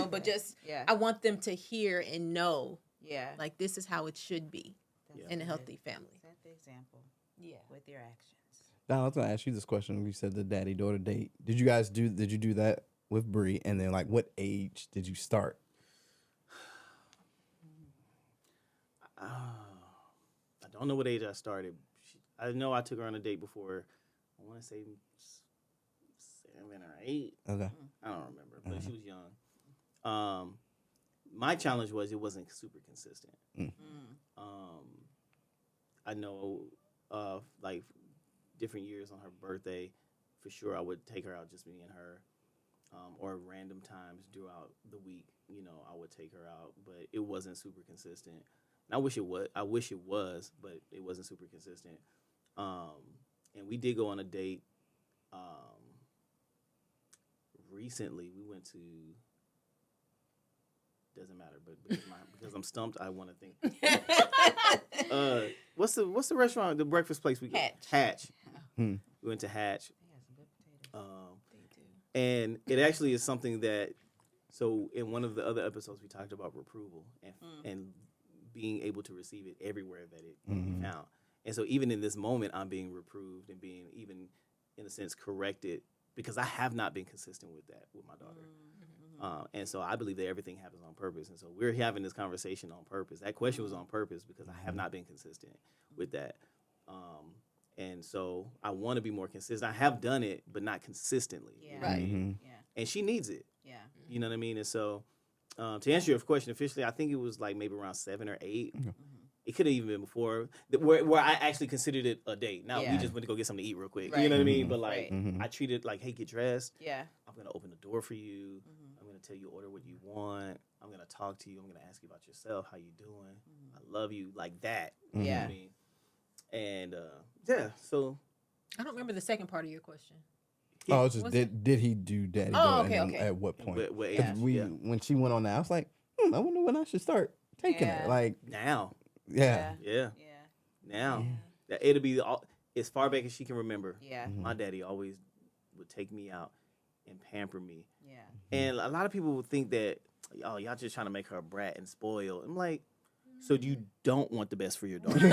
But just, Yeah. I want them to hear and know, Yeah. like, this is how it should be That's in a good. healthy family. Set the example Yeah. with your actions. Now, I was gonna ask you this question. You said the daddy-daughter date. Did you do that with Bree? And then, like, what age did you start? I don't know what age I started. I know I took her on a date before. I want to say 7 or 8. Okay. I don't remember, but she was young. My challenge was it wasn't super consistent. I know, like different years on her birthday, for sure I would take her out, just me and her, or random times throughout the week. I would take her out, but it wasn't super consistent. And I wish it was, but it wasn't super consistent. And we did go on a date. Recently, we went to. Doesn't matter, but because I'm stumped, I want to think. What's the restaurant, the breakfast place we go? Hatch. We went to Hatch. And it actually is something that. So in one of the other episodes, we talked about reproval and being able to receive it everywhere that it can be found. And so even in this moment, I'm being reproved and being even, in a sense, corrected because I have not been consistent with that with my daughter. And so I believe that everything happens on purpose. And so we're having this conversation on purpose. That question was on purpose because I have not been consistent with that. And so I want to be more consistent. I have done it, but not consistently. Yeah. You know what I mean? Yeah. And she needs it. Yeah. You know what I mean? And so to answer your question officially, I think it was like maybe around 7 or 8. It could have even been before, where I actually considered it a date. Now we just went to go get something to eat real quick. You know what I mean? But like, I treat it like, hey, get dressed. Yeah. I'm going to open the door for you. I'm going to tell you order what you want. I'm going to talk to you. I'm going to ask you about yourself. How you doing? I love you. Like that. You know what I mean? And yeah, so. I don't remember the second part of your question. Oh, it's just Was did he do daddy? Oh, daughter, and okay. At what point? What age? 'Cause when she went on that, I was like, I wonder when I should start taking Yeah. her. Like, Now. yeah. Yeah. Yeah. Now. That it'll be as far back as she can remember. Yeah. My daddy always would take me out and pamper me. Yeah. And a lot of people would think that, oh, y'all just trying to make her a brat and spoil. I'm like, so you don't want the best for your daughter.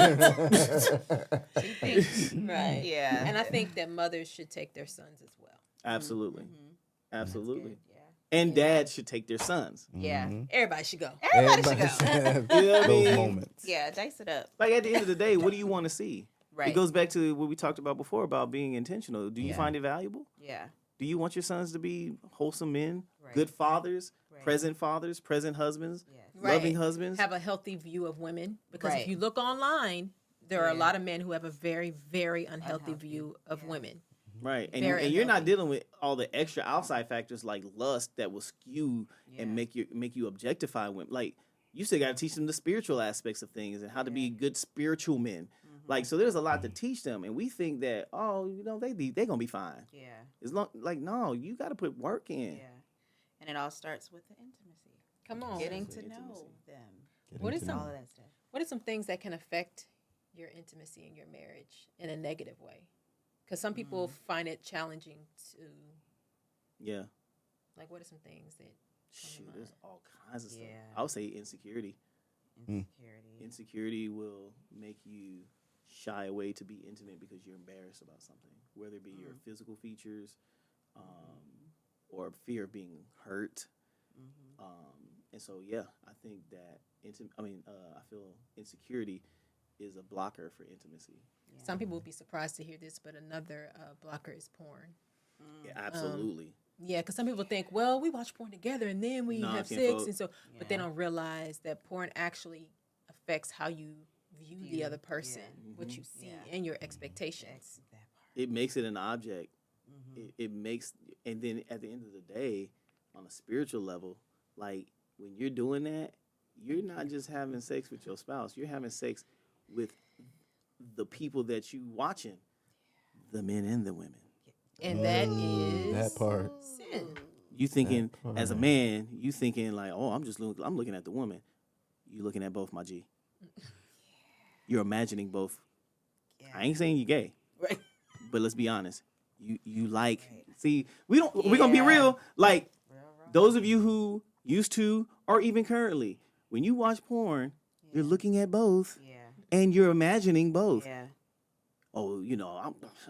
Right. Yeah. And I think that mothers should take their sons as well. Absolutely. Absolutely. Yeah. And dads should take their sons. Yeah. Mhm. Everybody should go. Everybody should Everybody go. have You know what I those mean? moments. Yeah, dice it up. Like at the end of the day, what do you want to see? Right. It goes back to what we talked about before about being intentional. Do you Yeah. find it valuable? Yeah. Do you want your sons to be wholesome men, Right. good fathers, Right. present husbands, Yes. Right. loving husbands? Have a healthy view of women, because Right. if you look online, there are a Yeah. lot of men who have a very, very unhealthy Unhealthy. view of Yeah. women. Right. And, Very and you're not unhealthy. dealing with all the extra outside factors like lust that will skew Yeah. and make you objectify women. Like you still got to teach them the spiritual aspects of things and how to be good spiritual men. Like so, there's a lot to teach them, and we think that they gonna be fine. Yeah. As long no, you got to put work in. Yeah. And it all starts with the intimacy. Come on. Getting Exactly, to know intimacy. them. What is Getting to All know. of that stuff. What are some things that can affect your intimacy in your marriage in a negative way? Because some people find it challenging to, Yeah. like, what are some things that Shoot, mind. there's all kinds of stuff. Yeah. I would say insecurity. Insecurity. Insecurity will make you shy away to be intimate because you're embarrassed about something, whether it be your physical features, or fear of being hurt. And so, yeah, I think that I feel insecurity is a blocker for intimacy. some people would be surprised to hear this, but another blocker is porn. Yeah, absolutely. Yeah, because some people think, well, we watch porn together and then we No, I have can't sex, vote. and so, but they don't realize that porn actually affects how you view the other person, what you see, and your expectations. That part. It makes it an object. It makes, and then at the end of the day, on a spiritual level, like when you're doing that, you're not just having sex with your spouse. You're having sex with the people that you watching, the men and the women. And that is That part. sin. You thinking That as a part. man, you thinking like, oh, I'm looking at the woman. You looking at both, my G. You're imagining both. Yeah. I ain't saying you gay, Right. but let's be honest. You like see we're gonna be real. Like those of you who used to or even currently, when you watch porn, you're looking at both Yeah. and you're imagining both. Yeah. Oh,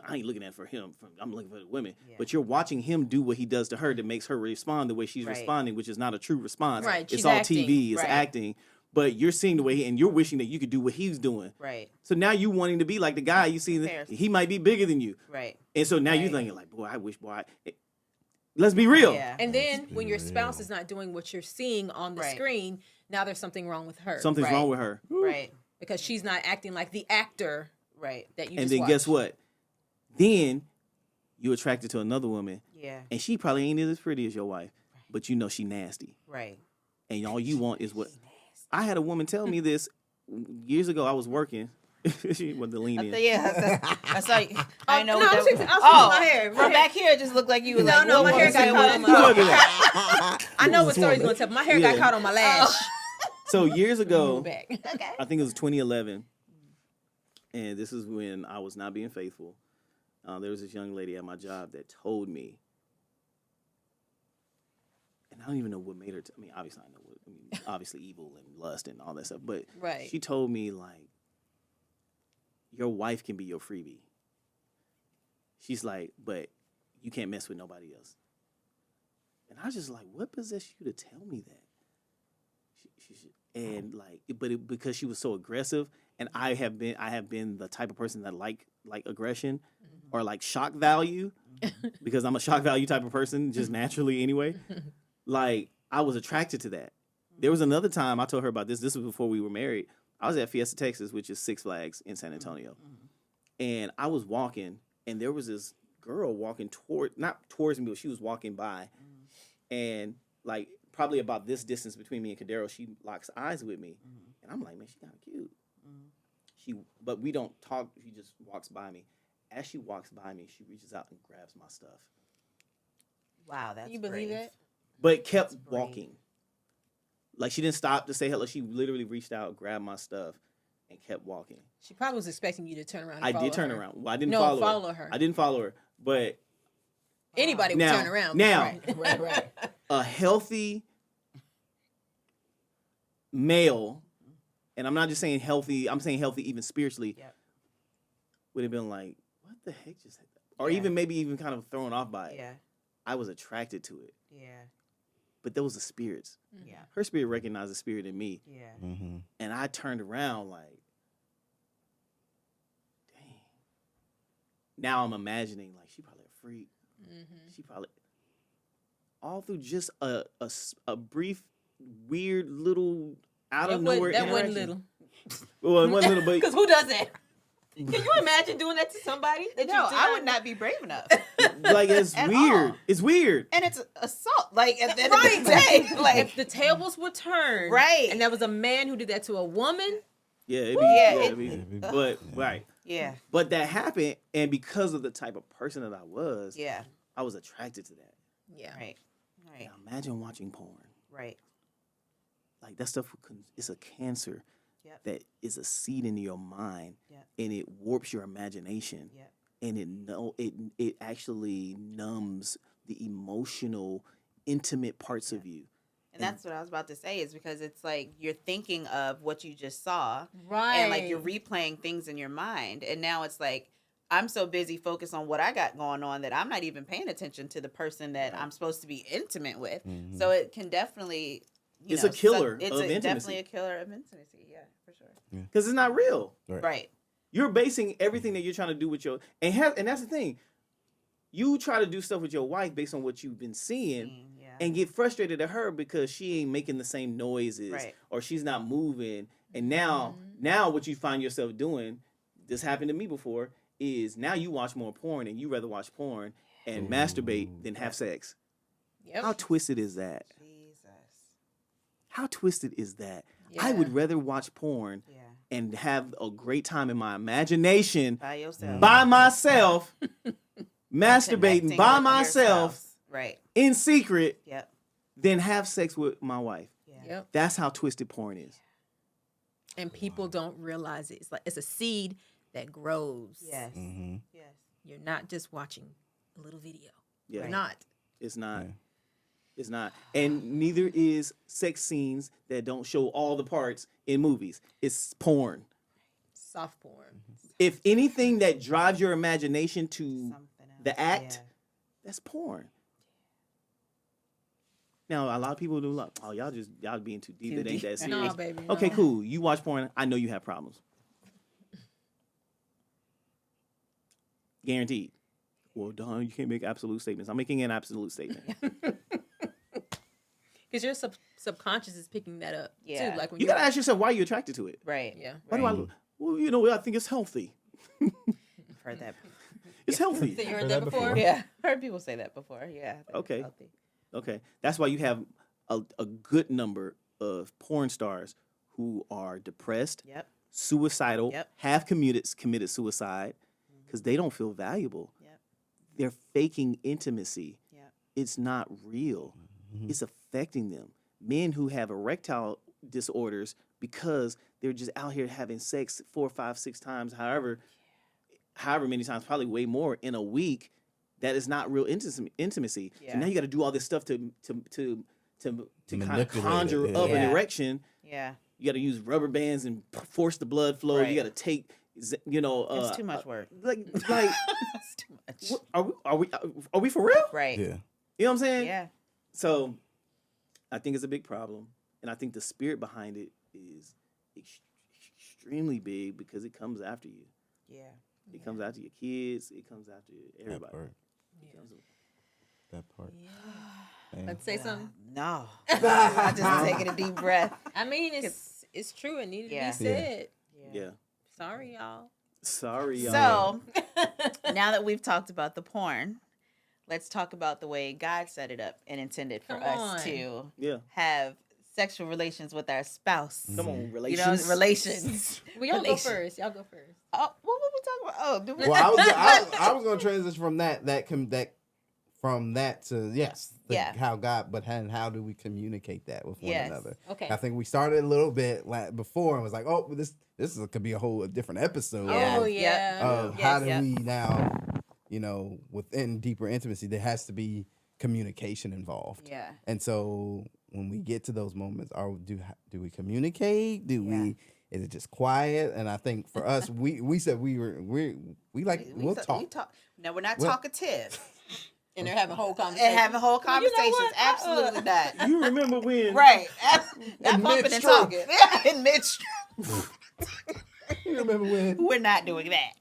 I ain't looking at it for him. I'm looking for the women. Yeah. But you're watching him do what he does to her that makes her respond the way she's Right. responding, which is not a true response. Right, It's she's all acting. TV. It's Right. acting. But you're seeing the way and you're wishing that you could do what he's doing. Right. So now you wanting to be like the guy you see that Comparison. he might be bigger than you. Right. And so now you're Right. thinking like, boy, I wish, let's be real. Yeah. And then Let's be when your spouse real. is not doing what you're seeing on the Right. screen, now there's something wrong with her. Something's Right. wrong with her. Right. because she's not acting like the actor Right. that you And just then guess watched. what? Then you attracted to another woman Yeah. and she probably ain't as pretty as your wife, but you know she nasty. Right. And all you want is what I had a woman tell me this years ago. I was working. She wanted to lean in. I saw you. I know. no, what I was that- fixing- I was fixing my hair. My From hair. back here, it just looked like you were No, like, no, what my hair was got it? caught on my. Look at that. I know what story's gonna tell. But my hair Yeah. got caught on my lash. So years ago, Move back. Okay. I think it was 2011, and this is when I was not being faithful. There was this young lady at my job that told me, and I don't even know what made her. Obviously I know what. Obviously evil and lust and all that stuff. But Right. she told me like, your wife can be your freebie. She's like, but you can't mess with nobody else. And I was just like, what possessed you to tell me that? And like, because she was so aggressive, and I have been the type of person that like aggression or like shock value, because I'm a shock value type of person just naturally anyway. Like I was attracted to that. There was another time I told her about this. This was before we were married. I was at Fiesta, Texas, which is Six Flags in San Antonio, and I was walking, and there was this girl walking not towards me, but she was walking by, and like probably about this distance between me and Cadero, she locks eyes with me, and I'm like, man, she's kind of cute. But we don't talk. She just walks by me. As she walks by me, she reaches out and grabs my stuff, Wow, that's You believe brave. that? but kept That's brave. walking. Like she didn't stop to say hello. She literally reached out, grabbed my stuff, and kept walking. She probably was expecting you to turn around. And I follow did turn her. around. Well, I didn't No, follow her. her. I didn't follow her, but Anybody would Now- turn around. now- Right. a healthy male, and I'm not just saying healthy, I'm saying healthy even spiritually, Yep. would have been like, what the heck just happened? Or Yeah. even maybe even kind of thrown off by it. Yeah. I was attracted to it. Yeah. but those are spirits. Yeah. Her spirit recognized the spirit in me, Yeah. Mm-hmm. and I turned around like, dang. Now I'm imagining like she probably a freak. She probably all through just a brief, weird little out of nowhere That wasn't interaction. little. Well, it wasn't little, but Because who does that? Can you imagine doing that to somebody? That No, you I would not be brave enough. like it's At weird. all. It's weird. And it's assault. Like at the end of the day, like If the tables were turned, Right. and there was a man who did that to a woman, Yeah, it'd be, Yeah, it'd be, but right. yeah, But that happened, and because of the type of person that I was, yeah, I was attracted to that. yeah, right, right, Now imagine watching porn. right. Like that stuff is a cancer Yep. that is a seed in your mind, Yep. and it warps your imagination, Yep. and it actually numbs the emotional, intimate parts of you. And that's what I was about to say is because it's like you're thinking of what you just saw, right, and like you're replaying things in your mind, and now it's like I'm so busy focused on what I got going on that I'm not even paying attention to the person that I'm supposed to be intimate with. Mm-hmm. So it can definitely, It's a killer it's of intimacy. definitely a killer of intimacy. Yeah, for sure. Because it's not real. Right. You're basing everything that you're trying to do with your and that's the thing. You try to do stuff with your wife based on what you've been seeing, Yeah. and get frustrated at her because she ain't making the same noises, Right. or she's not moving. And now what you find yourself doing, this happened to me before, is now you watch more porn and you rather watch porn and masturbate than have sex. Yep. How twisted is that? Jesus. How twisted is that? I Yeah. would rather watch porn Yeah. and have a great time in my imagination By yourself. by myself, masturbating Connecting by with myself yourself. Right. in secret, Yep. than have sex with my wife. Yeah. Yep. That's how twisted porn is. And people don't realize it. It's like it's a seed that grows. Yes. Mm-hmm. Yes. You're not just watching a little video. Yeah, You're not. it's not. Yeah. It's not. And neither is sex scenes that don't show all the parts in movies. It's porn. Soft porn. If anything that drives your imagination to Something else. the act, Yeah. that's porn. Now, a lot of people do love, oh, y'all being too deep. Too It ain't deep. that serious. No, baby. Okay, no. cool. You watch porn. I know you have problems. Guaranteed. Well, Don, you can't make absolute statements. I'm making an absolute statement. Because your subconscious is picking that up Yeah. too. Like when You gotta ask yourself why you're attracted to it. Right. Yeah. Why Right. do I? Well, you know, I think it's healthy. I've heard that. It's healthy. So you heard Heard that that before? before. Yeah. Heard people say that before. Yeah. That it's Okay. healthy. Okay, that's why you have a good number of porn stars who are depressed, Yep. suicidal, Yep. have committed suicide because they don't feel valuable. Yep. They're faking intimacy. Yep. It's not real. Mm-hmm. It's affecting them. Men who have erectile disorders because they're just out here having sex 4, 5, 6 times, however many times, probably way more in a week. That is not real intimacy. Yeah. So now you got to do all this stuff to kind of Manipulate conjure it, up yeah. an erection. Yeah. You got to use rubber bands and force the blood flow. Right. You got to take, you know, It's too much work. like It's too much. are we for real? Right. Yeah. You know what I'm saying? Yeah. So I think it's a big problem, and I think the spirit behind it is extremely big because it comes after you. Yeah. It comes after your kids. It comes after everybody. That part. It comes- That part. Let's say something. No. I just taking a deep breath. I mean, it's true. It needed Yeah. to be said. Yeah. Sorry, y'all. Sorry, y'all. So now that we've talked about the porn, let's talk about the way God set it up and intended for Come us on. to Yeah. have sexual relations with our spouse. Come on, You relations. know, relations. Well, y'all go Relation- first. Y'all go first. Oh, what were we talking about? Oh, do we? Well, I was going to transition from that to Yeah. how God, but how do we communicate that with one Yes. another? Okay. I think we started a little bit before and was like, oh, could be a different episode. Yeah. Oh of- yeah. Of how do Yes. we now, within deeper intimacy, there has to be communication involved. Yeah. And so when we get to those moments, do we communicate? Is it just quiet? And I think for us, we said we'll talk. We talk. No, we're not Well- talkative. And they're having whole conversations. And having whole Well, you know conversations. what? Absolutely not. You remember when? Right. Not In bumping and mid-stroke. talking. In mid-stroke. You remember when? We're not doing that.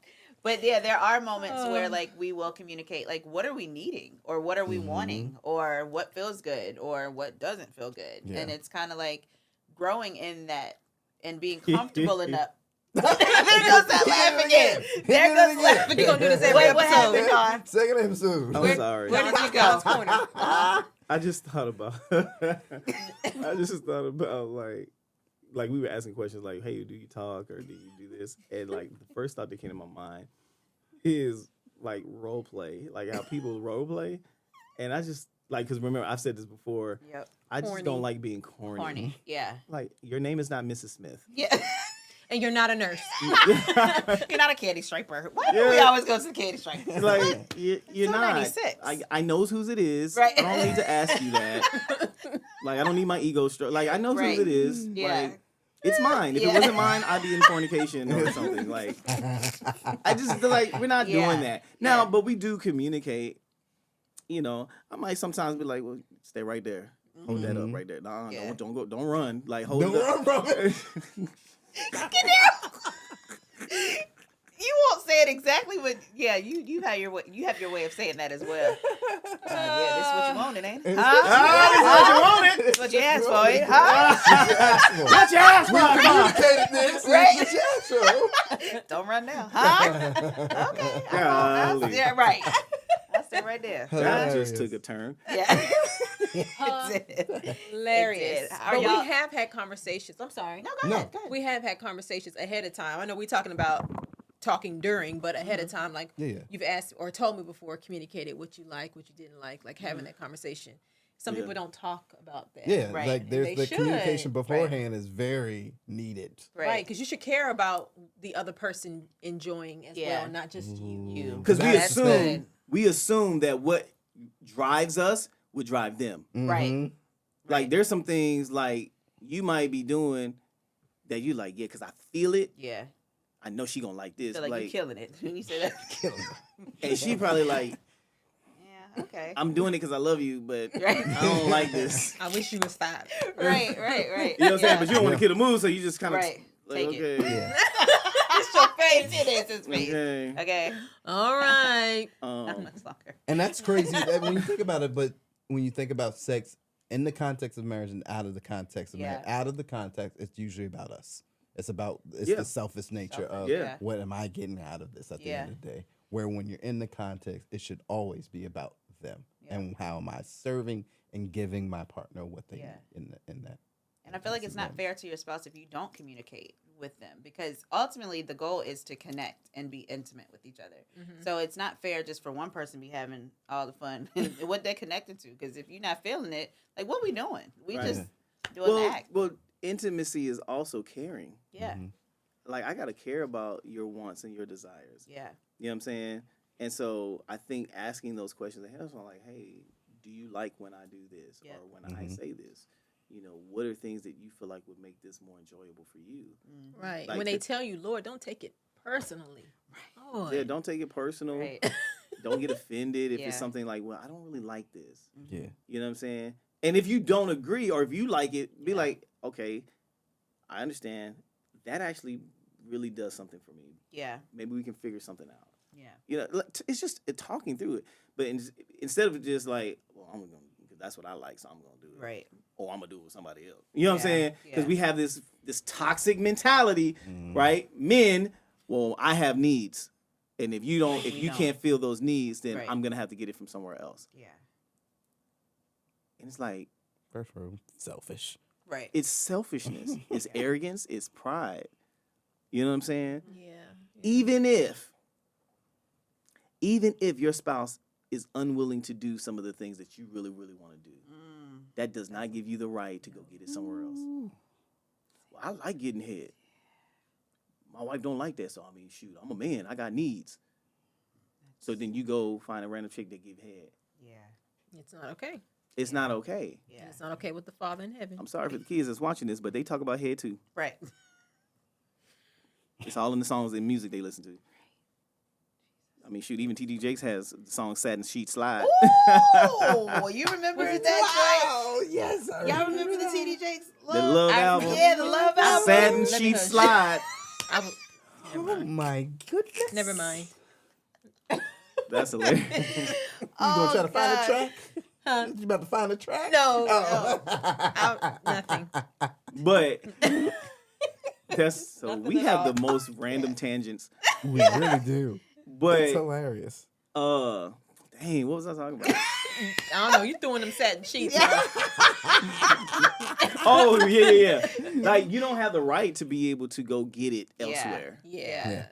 But yeah, there are moments where like we will communicate, like what are we needing, or what are we wanting, or what feels good, or what doesn't feel good, Yeah. and it's kind of like growing in that and being comfortable enough. There goes that laugh again. There goes the laugh We're again. going to do this every Wait, what episode. happened, Dawn? Second episode. I'm sorry. Where did you go? Corner. I just thought about. I just thought about like we were asking questions like, "Hey, do you talk or do you do this?" And like the first thought that came to my mind is like role play, like how people role play, and I just like because remember I've said this before. Yep. I just Corny. don't like being corny. Corny. Yeah. Like your name is not Mrs. Smith. Yeah. And you're not a nurse. You're not a candy striper. Why do we Yeah. always go to the candy striper? Like you're not. 296. I knows whose it is. Right. I don't need to ask you that. Like I don't need my ego like I know Right. whose it is. Yeah. Like it's mine. If Yeah. it wasn't mine, I'd be in fornication or something. Like I just feel like we're not Yeah. doing that now. Yeah. But we do communicate. You know, I might sometimes be like, "Well, stay right there. Hold that up right there. Nah, Yeah. don't go. Don't run. Like hold Don't it up. run from it. Get down. You won't say it exactly, but yeah, you have your way of saying that as well. Yeah, this is what you wanted, ain't it? Huh? Ah, this is what you wanted. This is what you asked for, ain't it? Huh? What you asked for? We communicated this. Right. It's your show. Don't run now, huh? Okay. Golly. Yeah, right. I'll stay right there. That Hilarious. just took a turn. Yeah. It did. Hilarious. It did. Are But y'all- we have had conversations. I'm sorry. No, go ahead. Go ahead. We have had conversations ahead of time. I know we're talking about talking during, but ahead of time, like Yeah. you've asked or told me before, communicated what you like, what you didn't like having that conversation. Some Yeah. people don't talk about that. Yeah, Right. like And there's they the should. communication beforehand is very needed. Right, because you should care about the other person enjoying as Yeah. well, not just you. You. Because That's good. we assume that what drives us would drive them. Right. Mhm. Like there's some things like you might be doing that you like, yeah, because I feel it. Yeah. I know she gonna like this. Feel like you're killing it when you say that. And she probably like, Yeah. Okay. I'm doing it because I love you, but Right. I don't like this. I wish you would stop. Right. You know what I'm saying? But you don't want to kill the mood, so you just kind of Right. like, Take okay, it. Yeah. It's your face. It is his face. okay. Okay. All right. Not Um, much longer. And that's crazy that when you think about it, but when you think about sex in the context of marriage and out of the context of marriage, Yeah. out of the context, it's usually about us. It's Yeah. the selfish nature of Yeah. what am I getting out of this at the end of the day. Where when you're in the context, it should always be about them Yeah. and how am I serving and giving my partner what they Yeah. need in that. And I feel like it's not fair to your spouse if you don't communicate with them, because ultimately the goal is to connect and be intimate with each other. So it's not fair just for one person to be having all the fun and what they're connected to. Because if you're not feeling it, like what we doing? We Right. just doing an act. well, intimacy is also caring. Yeah. Mhm. Like I gotta care about your wants and your desires. Yeah. You know what I'm saying? And so I think asking those questions ahead of time, like, hey, do you like when I do this Yeah. or when I say this? You know, what are things that you feel like would make this more enjoyable for you? Right. Like when they to- tell you, Lord, don't take it personally. Lord. Yeah, don't take it personal. Right. Don't get offended if Yeah. it's something like, well, I don't really like this. Yeah. You know what I'm saying? And if you don't agree or if you like it, be Yeah. like, okay, I understand. That actually really does something for me. Yeah. Maybe we can figure something out. Yeah. You know, it's just talking through it. But instead of just like, well, I'm gonna, that's what I like, so I'm gonna do it. Right. Or I'm gonna do it with somebody else. You know what I'm Yeah, saying? Because yeah. we have this toxic mentality, right? Men, well, I have needs, and if you don't, if you don't. can't feel those needs, then Right. I'm gonna have to get it from somewhere else. Yeah. And it's like First rule, selfish. Right. it's selfishness, it's arrogance, it's pride. You know what I'm saying? Yeah. Even if your spouse is unwilling to do some of the things that you really, really want to do, that does not give you the right to go get it somewhere else. Well, I like getting head. My wife don't like that, so I mean, shoot, I'm a man. I got needs. So then you go find a random chick that give head. Yeah. It's not okay. It's not okay. Yeah. It's not okay with the Father in heaven. I'm sorry for the kids that's watching this, but they talk about head too. Right. It's all in the songs and music they listen to. I mean, shoot, even TD Jakes has the song "Satin Sheet Slide." Oh, you remember that? Wow, yes. Joint? Y'all remember the TD Jakes? The Love album? Yeah, the Love album. Satin Let me Sheet hush. Slide. Never Oh mind. my goodness. Never mind. That's hilarious. You gonna try to find a God. track? Huh? You about to find a track? No, Oh. nothing. But that's so Nothing we at have all. the most random tangents. We really do. But It's hilarious. dang, what was I talking about? I don't know. You throwing them satin sheets. Oh yeah. Like you don't have the right to be able to go get it Yeah. elsewhere. Yeah.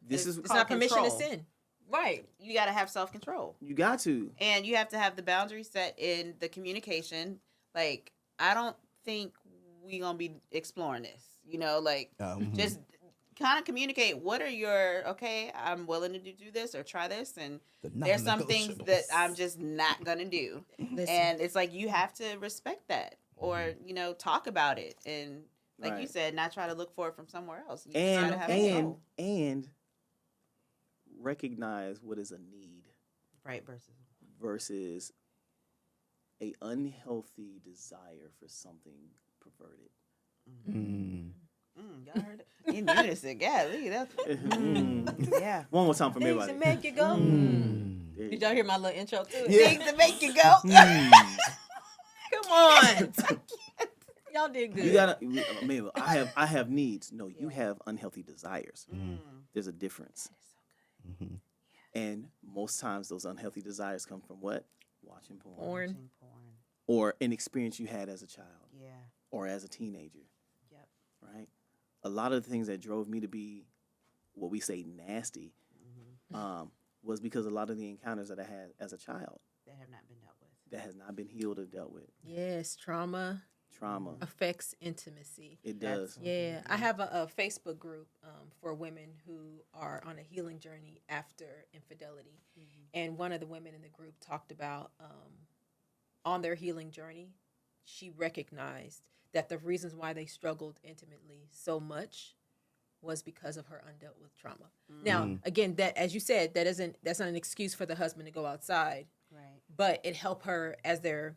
This is It's not permission control. to sin. Right. You got to have self-control. you got to. And you have to have the boundary set in the communication. Like, I don't think we gonna be exploring this. You know, like just kind of communicate. What are your I'm willing to do this or try this, and there's some things that I'm just not gonna do. Listen. And it's like you have to respect that, or talk about it, and like you Right. said, not try to look for it from somewhere else. You just gotta have control. and recognize what is a need Right versus a unhealthy desire for something perverted. Y'all heard it? In unison. Golly, that's yeah. One more time from Things everybody. that make you go. There you Did go. y'all hear my little intro too? Yeah. Things that make you go. Come on. Y'all did good. You gotta. Maybe I have needs. No, you have unhealthy desires. There's a difference. And most times those unhealthy desires come from what? Watching porn. Porn. Or an experience you had as a child. Yeah. Or as a teenager. Yep. Right? A lot of the things that drove me to be what we say nasty was because a lot of the encounters that I had as a child That have not been dealt with. that has not been healed or dealt with. Yes, trauma Trauma. affects intimacy. It does. Yeah, I have a Facebook group for women who are on a healing journey after infidelity. And one of the women in the group talked about on their healing journey, she recognized that the reasons why they struggled intimately so much was because of her undealt with trauma. Now, again, that as you said, that's not an excuse for the husband to go outside. Right. But it helped her as they're,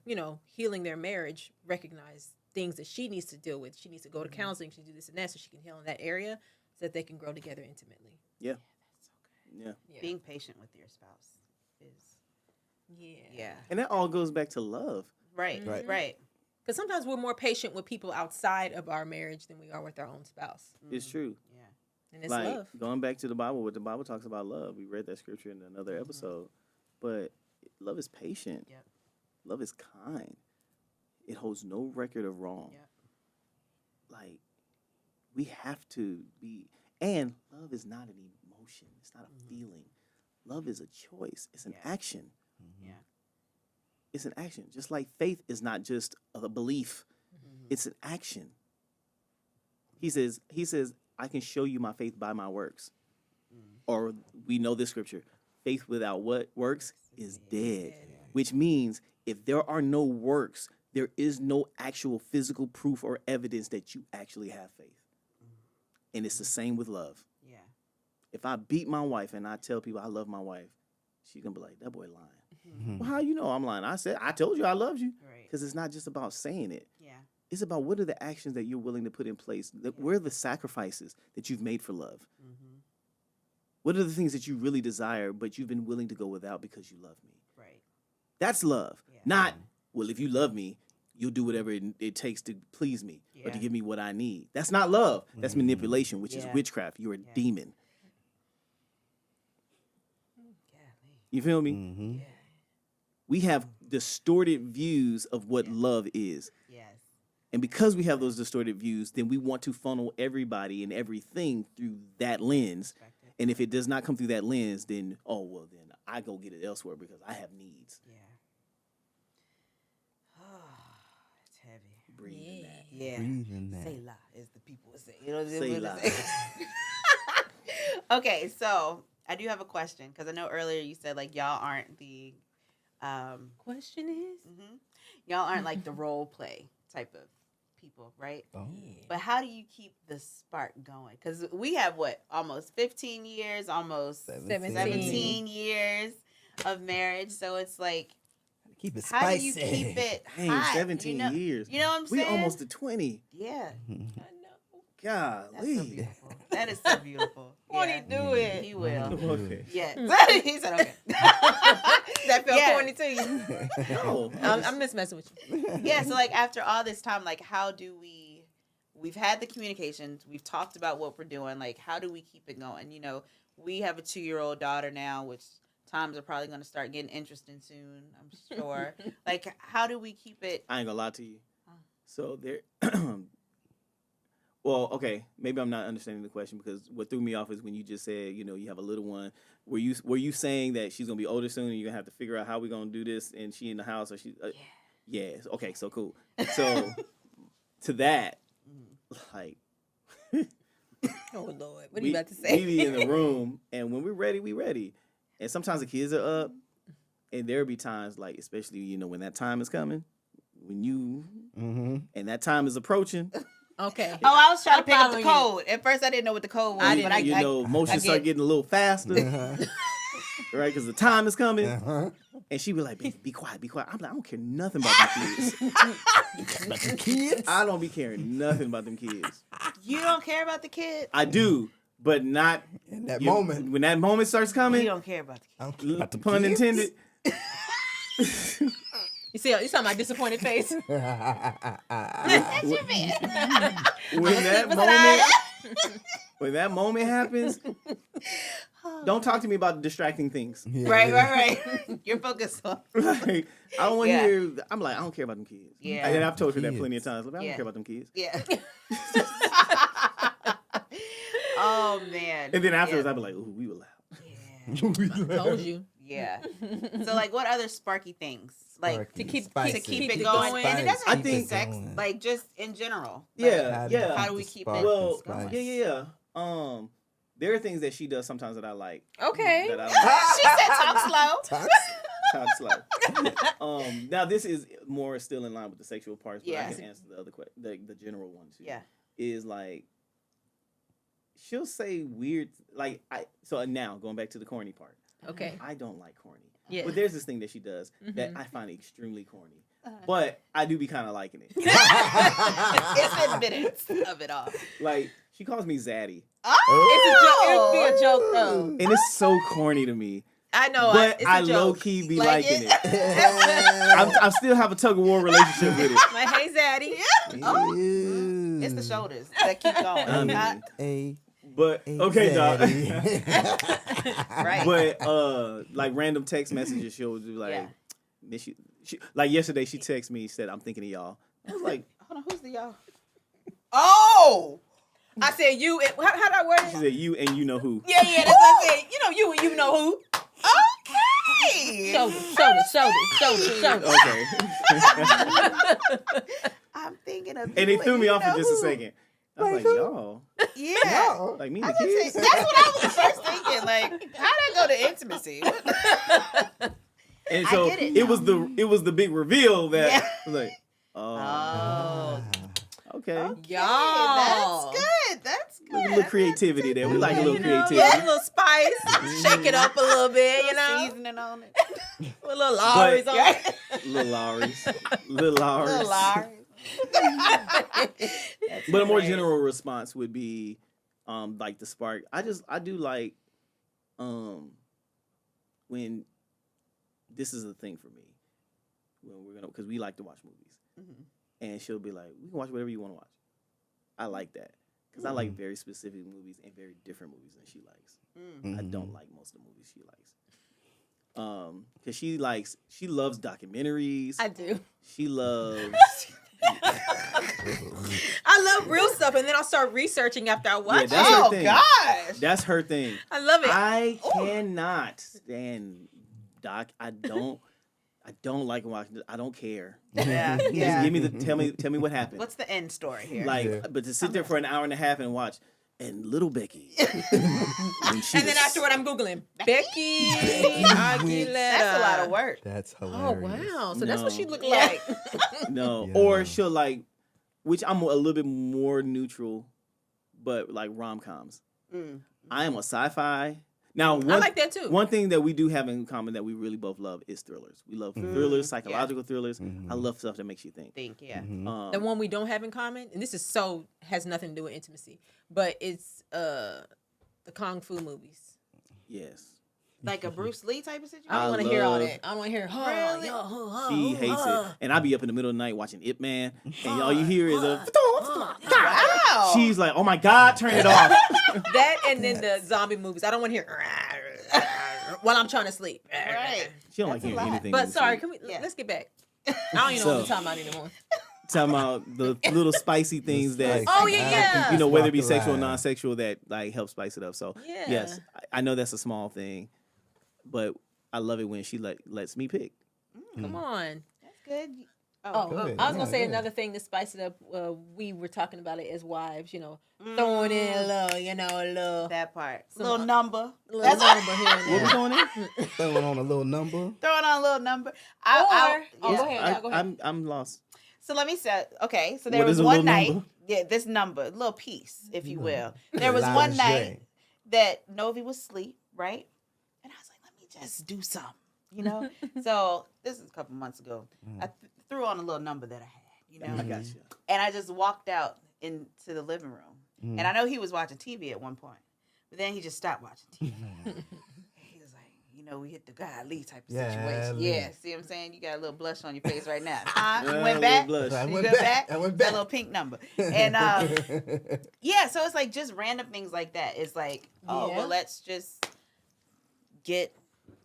healing their marriage, recognize things that she needs to deal with. She needs to go to counseling. She needs to do this and that so she can heal in that area so that they can grow together intimately. Yeah. That's so good. Yeah. Yeah. Being patient with your spouse is Yeah. And that all goes back to love. right. Right. Right. Because sometimes we're more patient with people outside of our marriage than we are with our own spouse. It's true. Yeah. And it's like love. going back to the Bible, what the Bible talks about love. We read that scripture in another episode, but love is patient. Yep. Love is kind. It holds no record of wrong. Yep. Like we have to be, and love is not an emotion. It's not a feeling. Love is a choice. It's an Yeah. action. Yeah. It's an action. Just like faith is not just a belief. It's an action. He says, I can show you my faith by my works. Or we know this scripture. Faith without what works is dead. Which means if there are no works, there is no actual physical proof or evidence that you actually have faith. And it's the same with love. Yeah. If I beat my wife and I tell people I love my wife, she's gonna be like, that boy lying. Well, how you know I'm lying? I told you I loved you. Right. Because it's not just about saying it. Yeah. It's about what are the actions that you're willing to put in place. Where are the sacrifices that you've made for love? What are the things that you really desire, but you've been willing to go without because you love me? Right. That's love. Yeah. Not, well, if you love me, you'll do whatever it takes to please me or to Yeah. give me what I need. That's not love. That's manipulation, which is Yeah. witchcraft. You're a demon. Golly. You feel me? We have distorted views of what love is. Yes. And because we have those distorted views, then we want to funnel everybody and everything through that lens. Perspective. And if it does not come through that lens, then, then I go get it elsewhere because I have needs. Yeah. It's heavy. Breathe in that. Yeah. Breathe in that. Say la, as the people would say. You know what Say I'm la. saying? Okay, so I do have a question because I know earlier you said like y'all aren't the Question is? y'all aren't like the role play type of people, right? Oh. But how do you keep the spark going? Because we have almost 15 years, almost 17 years of marriage. So it's like, Keep it how spicy. do you keep it Dang, hot? 17 years. You know what I'm We saying? almost to 20. Yeah. Golly. That's so beautiful. That is so beautiful. Won't he do it? He will. Okay. Yeah. He said, okay. That felt Yeah. corny to you. No. I'm just messing with you. Yeah, so like after all this time, like how do we've had the communications, we've talked about what we're doing, like how do we keep it going? You know, we have a 2-year-old daughter now, which times are probably going to start getting interesting soon, I'm sure. Like how do we keep it? I ain't gonna lie to you. So there well, okay, maybe I'm not understanding the question because what threw me off is when you just said, you know, you have a little one. Were you saying that she's gonna be older soon and you're gonna have to figure out how we're gonna do this and she in the house or she yes, okay, so cool. So to that, like Oh Lord, what are you about to say? We be in the room and when we're ready, we ready. And sometimes the kids are up and there'll be times like, especially, you know, when that time is coming, when you and that time is approaching. Okay. Oh, I was trying to I'm pick up the following code. At first I didn't know what the code was, I didn't but You know, motions start getting a little faster. Right, because the time is coming, and she be like, "Baby, be quiet, be quiet." I'm like, I don't care nothing about them kids. I don't be caring nothing about them kids. You don't care about the kid? I do, but not In that moment. When that moment starts coming, You don't care about the kid. I don't care about the pun kids. intended. You saw my disappointed face. When that moment happens, don't talk to me about distracting things. Yeah. Right. You're focused on. Like, I don't want to Yeah. hear. I'm like, I don't care about them kids. Yeah. And I've told her that Kids. plenty of times. Like, I don't Yeah. care about them kids. Yeah. Oh man. And then afterwards, I'd be like, ooh, we were loud. Told you. Yeah. So like, what other sparky things like To keep it going? And it doesn't I have to be think- sex, like just in general. Yeah. How do we keep it? Well, going? yeah. There are things that she does sometimes that I like. Okay. That I She said talk slow. talk slow. Now this is more still in line with the sexual parts, but I Yes. can answer the other question, the general one too. Yeah. Is like she'll say weird so now going back to the corny part. Okay. I don't like corny. Yeah. But there's this thing that she does that I find extremely corny. Uh-huh. But I do be kind of liking it. It's been minutes of it all. Like she calls me Zaddy. It would be a joke though. And it's so corny to me. I know. But it's a I joke. low key be Like liking it? it. I still have a tug of war relationship with it. My hey Zaddy. Ew. It's the shoulders that keep going. I mean, Not- But okay, dog. right. But like random text messages, she'll do like, Yeah. miss you. Like yesterday, she texted me, said, "I'm thinking of y'all." I was like, Hold on, who's the y'all? Oh! I said you. How did I word she it? said, "You and you know who." Yeah, that's what I said. You know you and you know who. Okay! Shoulder. Okay. I'm thinking of And you it threw me you off for know just a who. second. I was like, y'all, Yeah. like me I and the was saying, kids. that's what I was first thinking. Like, how'd I go to intimacy? And I so get it it was the big reveal that Yeah. I was like, Oh. okay. Y'all. That's good. That's good. A little creativity there. We like a little You know, creativity. yeah, a little spice. Shake it up a little bit, you know. Seasoning on it. With a little Lawry's on Yeah. it. Little Lowry's. Little Lowry's. Little Larry. But a more general response would be like the spark. I do like when this is a thing for me. When we're gonna, because we like to watch movies. Mhm. And she'll be like, we can watch whatever you want to watch. I like that. Because I like very specific movies and very different movies than she likes. I don't like most of the movies she likes. Because she loves documentaries. I do. She loves I love real stuff, and then I'll start reaching after I watch it. that's her Oh, thing. gosh. That's her thing. I love it. I cannot stand doc. I don't like watching. I don't care. Yeah. Just Yeah. give me tell me what happened. What's the end story here? Like, but to sit there for an hour and a half and watch, and little Becky. And then afterward, I'm Googling Becky Aguilera. That's a lot of work. That's Oh, hilarious. wow. So that's what No. she looked Yeah. like. No, Yeah. or she'll like, which I'm a little bit more neutral, but like rom-coms. I am a sci-fi. Now, I like that too. One thing that we do have in common that we really both love is thrillers. We love thrillers, psychological thrillers. I love stuff that makes you think. The one we don't have in common, and this is has nothing to do with intimacy, but it's the Kung Fu movies. Yes. Like a Bruce Lee type of situation? I don't want to hear all that. I don't want to hear, Really? She hates it. And I be up in the middle of the night watching Ip Man, and all you hear is a... Wow. She's like, oh my God, turn it off. That and then the zombie movies. I don't want to hear while I'm trying to sleep. Right. She don't like hearing anything. But in sorry, sleep. let's get back. I don't even know what we're talking about anymore. Talking about the little spicy things that... Oh, yeah. You know, whether it be Walk the sexual or line. non-sexual, that like help spice it up. So, Yeah. yes, I know that's a small thing, but I love it when she lets me pick. Come on. That's good. Oh, Go ahead. I was gonna Yeah, say yeah. another thing to spice it up. We were talking about it as wives, throwing in a little, That part. Some- Little number. little number here and What we there. going in? Throwing on a little number. Throwing on a little number. Go yeah. ahead. Go ahead. I'm lost. So let me say, okay, so there What was is a one little night, number? this number, a little piece, if you will. There was one night that Novi was asleep, right? And I was like, let me just do something, So this is a couple months ago. I threw on a little number that I had, I got you. And I just walked out into the living room. And I know he was watching TV at one point, but then he just stopped watching TV. He was like, we hit the God Lee type of situation. Lee. Yeah, see what I'm saying? You got a little blush on your face right now. You Yeah, went a back? little blush. I You went go back. I went That back. little pink number. And yeah, so it's like just random things like that. It's like, oh, Yeah. well, let's just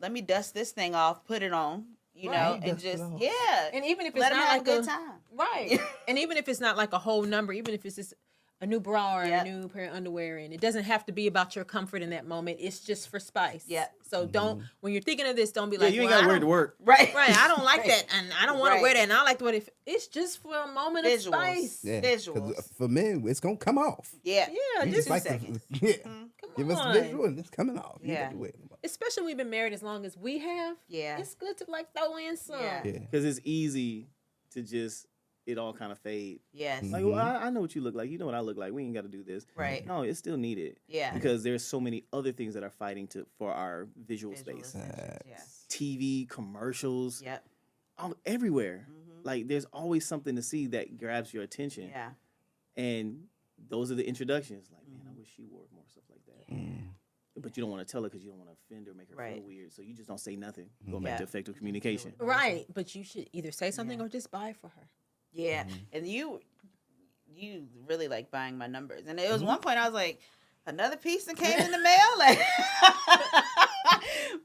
let me dust this thing off, put it on, Right. and Dust it just, off. yeah. And even if it's Let him not have like a good time. right, and even if it's not like a whole number, even if it's just a new bra or Yep. a new pair of underwear, and it doesn't have to be about your comfort in that moment. It's just for spice. Yep. So don't when you're thinking of this, don't be Yeah, like, you ain't well, got to I wear it don't- to work. Right. Right, I don't like that, and I don't want to Right. wear that, and I like the way it's just for a moment Visuals. of spice. Yeah. Visuals. 'Cause for men, it's gonna come off. Yeah. Yeah, We just like seconds. yeah. come Give us on. the visual and it's coming off. You Yeah. gotta do it. Especially when we've been married as long as we have. Yeah. It's good to like throw in some. Yeah. Yeah. Because it's easy to just, it all kind of fade. Yes. Mhm. Like, well, I know what you look like. You know what I look like. We ain't got to do this. Right. No, it's still needed. Yeah. Because there's so many other things that are fighting for our visual space. Visualizations, Yeah. TV, commercials, Yep. everywhere. Mhm. Like, there's always something to see that grabs your attention. Yeah. And those are the introductions. Like, man, I wish she wore more stuff like that. Mm. But you don't want to tell her because you don't want to offend her, make her Right. Mm-hmm. feel weird. So you just don't say nothing. Going back Yeah. to effective communication. Right, but you should either say something Yeah. or just buy for her. Yeah. And you really like buying my numbers. And it was one point I was like, another piece that came in the mail? Like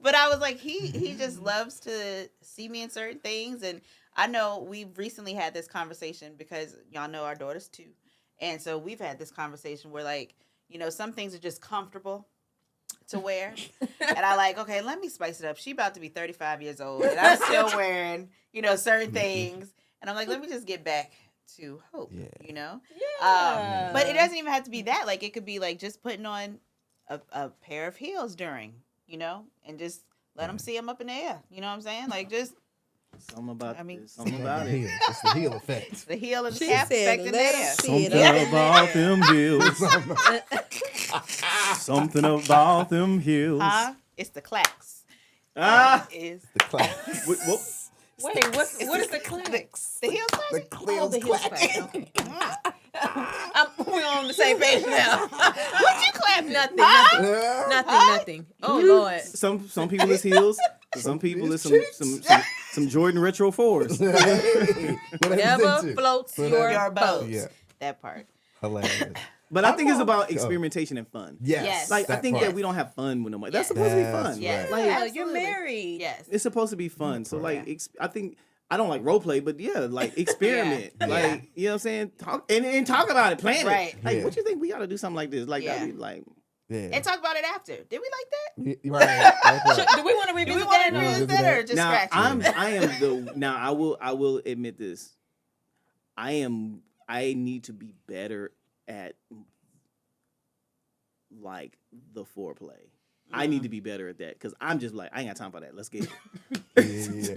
but I was like, he just loves to see me in certain things. And I know we've recently had this conversation because y'all know our daughter's 2. And so we've had this conversation where like, some things are just comfortable to wear. And I like, okay, let me spice it up. She about to be 35 years old and I'm still wearing, certain things. And I'm like, let me just get back to hope, Yeah. but it doesn't even have to be that. Like, it could be like just putting on a pair of heels during, and just let them see them up in the air. You know what I'm saying? Like, just Something about I mean, this. Something about The it. heel. It's the heel effect. the heel and the She calf said, effect in let 'em there. see it Something up in about there. them heels. Something about them heels. Huh? It's the clacks. Ah! Is The class. Wait, what? Wait, what is the clicks? the heel The clack? clear Oh, the heel clack. clack. Okay. We're on the same page now. What you clapping? Nothing. Oh Lord. Some people is heels. Some people is some Jordan Retro 4s. Never floats Whatever. your boat. Yeah. That part. Hilarious. But I think it's about experimentation and fun. Yes. Yes. Like, I think part. that we don't have fun with nobody. That's Yes. supposed to be That's fun. Yes. Like, Yeah, Absolutely. you're married. Yes. it's supposed to be fun. So, like, Yeah. I think I don't like role play, but yeah, like experiment. Yeah. Like, you know what I'm saying? Talk and talk about it, plan Right. it. Like, Yeah. what you think we got to do something like this? Like, Yeah. I mean, like, Yeah. And talk about it after. Did we like that? Right. That's Should- right. do we want to Do we revisit want that? to revisit revisit that or that. just now scratch it? I am the now I will admit this. I need to be better at like the foreplay. I need to be better at that because I'm just like, I ain't got time for that. Let's get it. Yeah.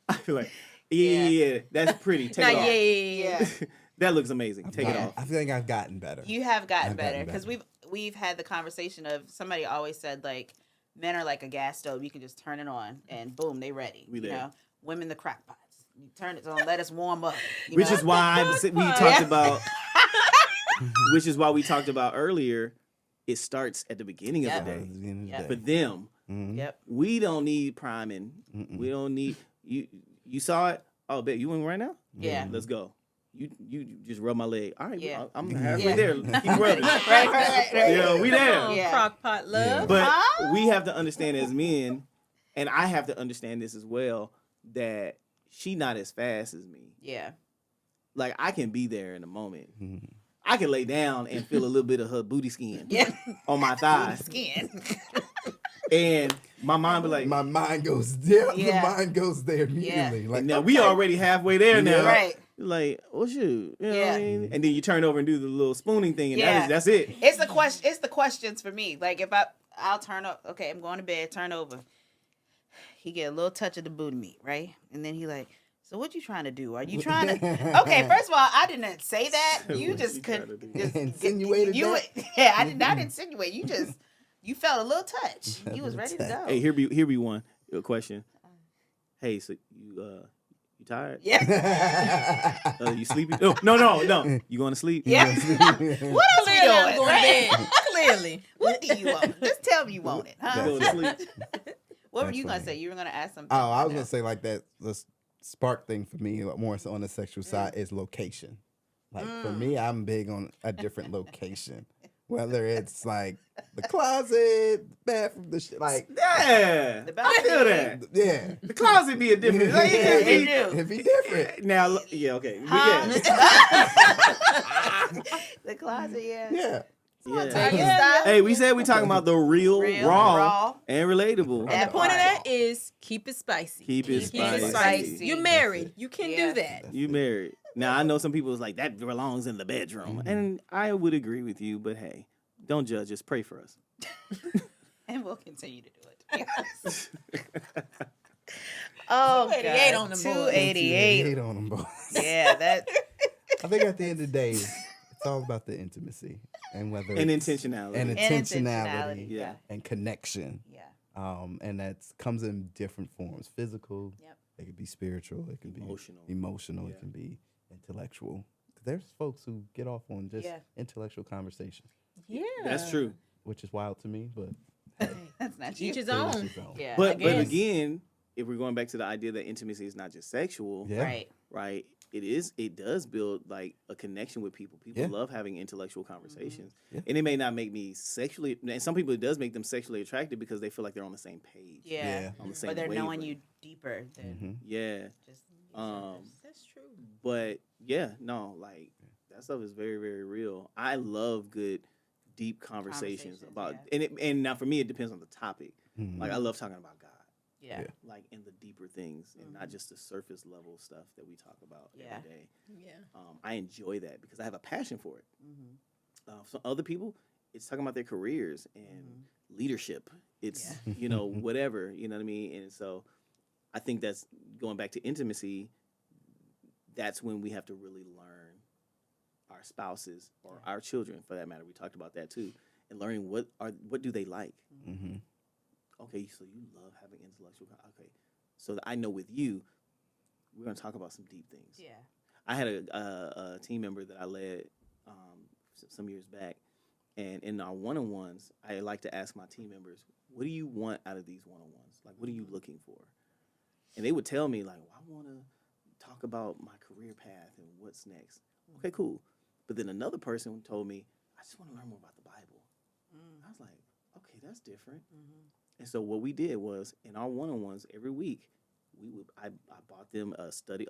I feel like, yeah, that's pretty. Take Nah, it off. yeah. That looks amazing. Take it off. I feel like I've gotten better. You have gotten I've better because we've had the conversation of somebody always said like men are like a gas stove. You can just turn it on and boom, they ready. We you there. know, women the crock pots. You turn it on, let us warm up. Which is why we talked about. Which is why we talked about earlier. It starts at the beginning of the day. Yep. For them. Mm-hmm. Yep. We don't need priming. Mm-mm. We don't need you. You saw it. Oh, babe, you in right now? Yeah. Let's go. You just rub my leg. All right, Yeah. I'm halfway Yeah. there. Keep rubbing. right. Yeah, we there. Come on, Yeah. crock pot love. But we have to understand as men, and I have to understand this as well, that she not as fast as me. Yeah. Like I can be there in a moment. Mm-hmm. I can lay down and feel a little bit of her booty skin Yeah. on my thighs, Skin. and my mind be like, My mind goes there. Yeah. The mind goes there immediately. Like now we already halfway there now. Right. Like, oh shoot, you know Yeah. what I mean? And then you turn over and do the little spooning thing, and Yeah. that's it. It's the question. It's the questions for me. Like if I'll turn up. Okay, I'm going to bed. Turn over. He get a little touch of the booty meat, right? And then he like, so what you trying to do? Are you trying to? Okay, first of all, I didn't say that. You What just you could trying to do? just Insinuated you. that? Yeah, I did not insinuate. You felt a little touch. You was ready to go. Hey, here be one question. Hey, so you tired? Yeah. You sleepy? Oh, no. You going to sleep? Yeah. What else we Clearly, I'm doing? going Right? to bed. Clearly. What do you want? Just tell me you want it, You huh? go to sleep. What were That's you gonna funny. say? You were gonna ask something. Oh, I was No. gonna say like that. The spark thing for me, more so on the sexual side, is location. Like for me, I'm big on a different location, whether it's like the closet, bathroom, the shit. Like Yeah, The I feel that. yeah, The closet be a different. Like, Yeah, it they be- do. it'd be different. Now, yeah, okay. But Huh? The closet, yeah. Yeah. yeah. Take your Yeah. stuff. Hey, we said we talking about the real, Real, raw, raw. and relatable. That The point of part. that is keep it spicy. Keep it Keep it spicy. spicy. You're married. You can Yeah. do that. You married. Now I know some people is like that belongs in the bedroom, Mhm. and I would agree with you. But hey, don't judge us. Pray for us. And we'll continue to do it. Yes. Oh, 288 God. on them boys. 288. Hate on them boys. Yeah, that. I think at the end of the day, it's all about the intimacy and whether And it's- intentionality. and And intentionality, Yeah. and connection. Yeah. And that comes in different forms: physical. Yep. It could be spiritual. It could Emotional. be emotional. Yeah. It can be intellectual. 'Cause there's folks who get off on just Yeah. intellectual conversations, Yeah. That's true. which is wild to me. But That's not Each you. his to each own. his own. Yeah. But guess. again, if we're going back to the idea that intimacy is not just sexual, Yeah. Right. right? It does build like a connection with people. People Yeah. love having intellectual conversations. Yeah. And it may not make me sexually, and some people it does make them sexually attracted because they feel like they're on the same page. Yeah. Yeah. On the same But they're knowing wavelength. you deeper than Mhm. Yeah. just. That's true. But yeah, no, like that stuff is very, very real. I love good, deep conversations Conversations, about yeah. and now for me it depends on the topic. Mhm. Like I love talking about God. Yeah. Yeah. Like in the deeper things and not just the surface level stuff that we talk about Yeah. every day. Yeah. I enjoy that because I have a passion for it. Mhm. For other people, it's talking about their careers and leadership. It's Yeah. whatever, you know what I mean. And so, I think that's going back to intimacy. That's when we have to really learn our spouses or our children, for that matter. We talked about that too, and learning what do they like. Mhm. Okay, so you love having intellectual. Okay, so I know with you, we're gonna talk about some deep things. Yeah. I had a team member that I led some years back, and in our one-on-ones, I like to ask my team members, "What do you want out of these one-on-ones? Like, what are you looking for?" And they would tell me, like, well, "I want to talk about my career path and what's next." Okay, cool. But then another person told me, "I just want to learn more about the Bible." I was like, "Okay, that's different." And so what we did was in our one-on-ones every week, I bought them a study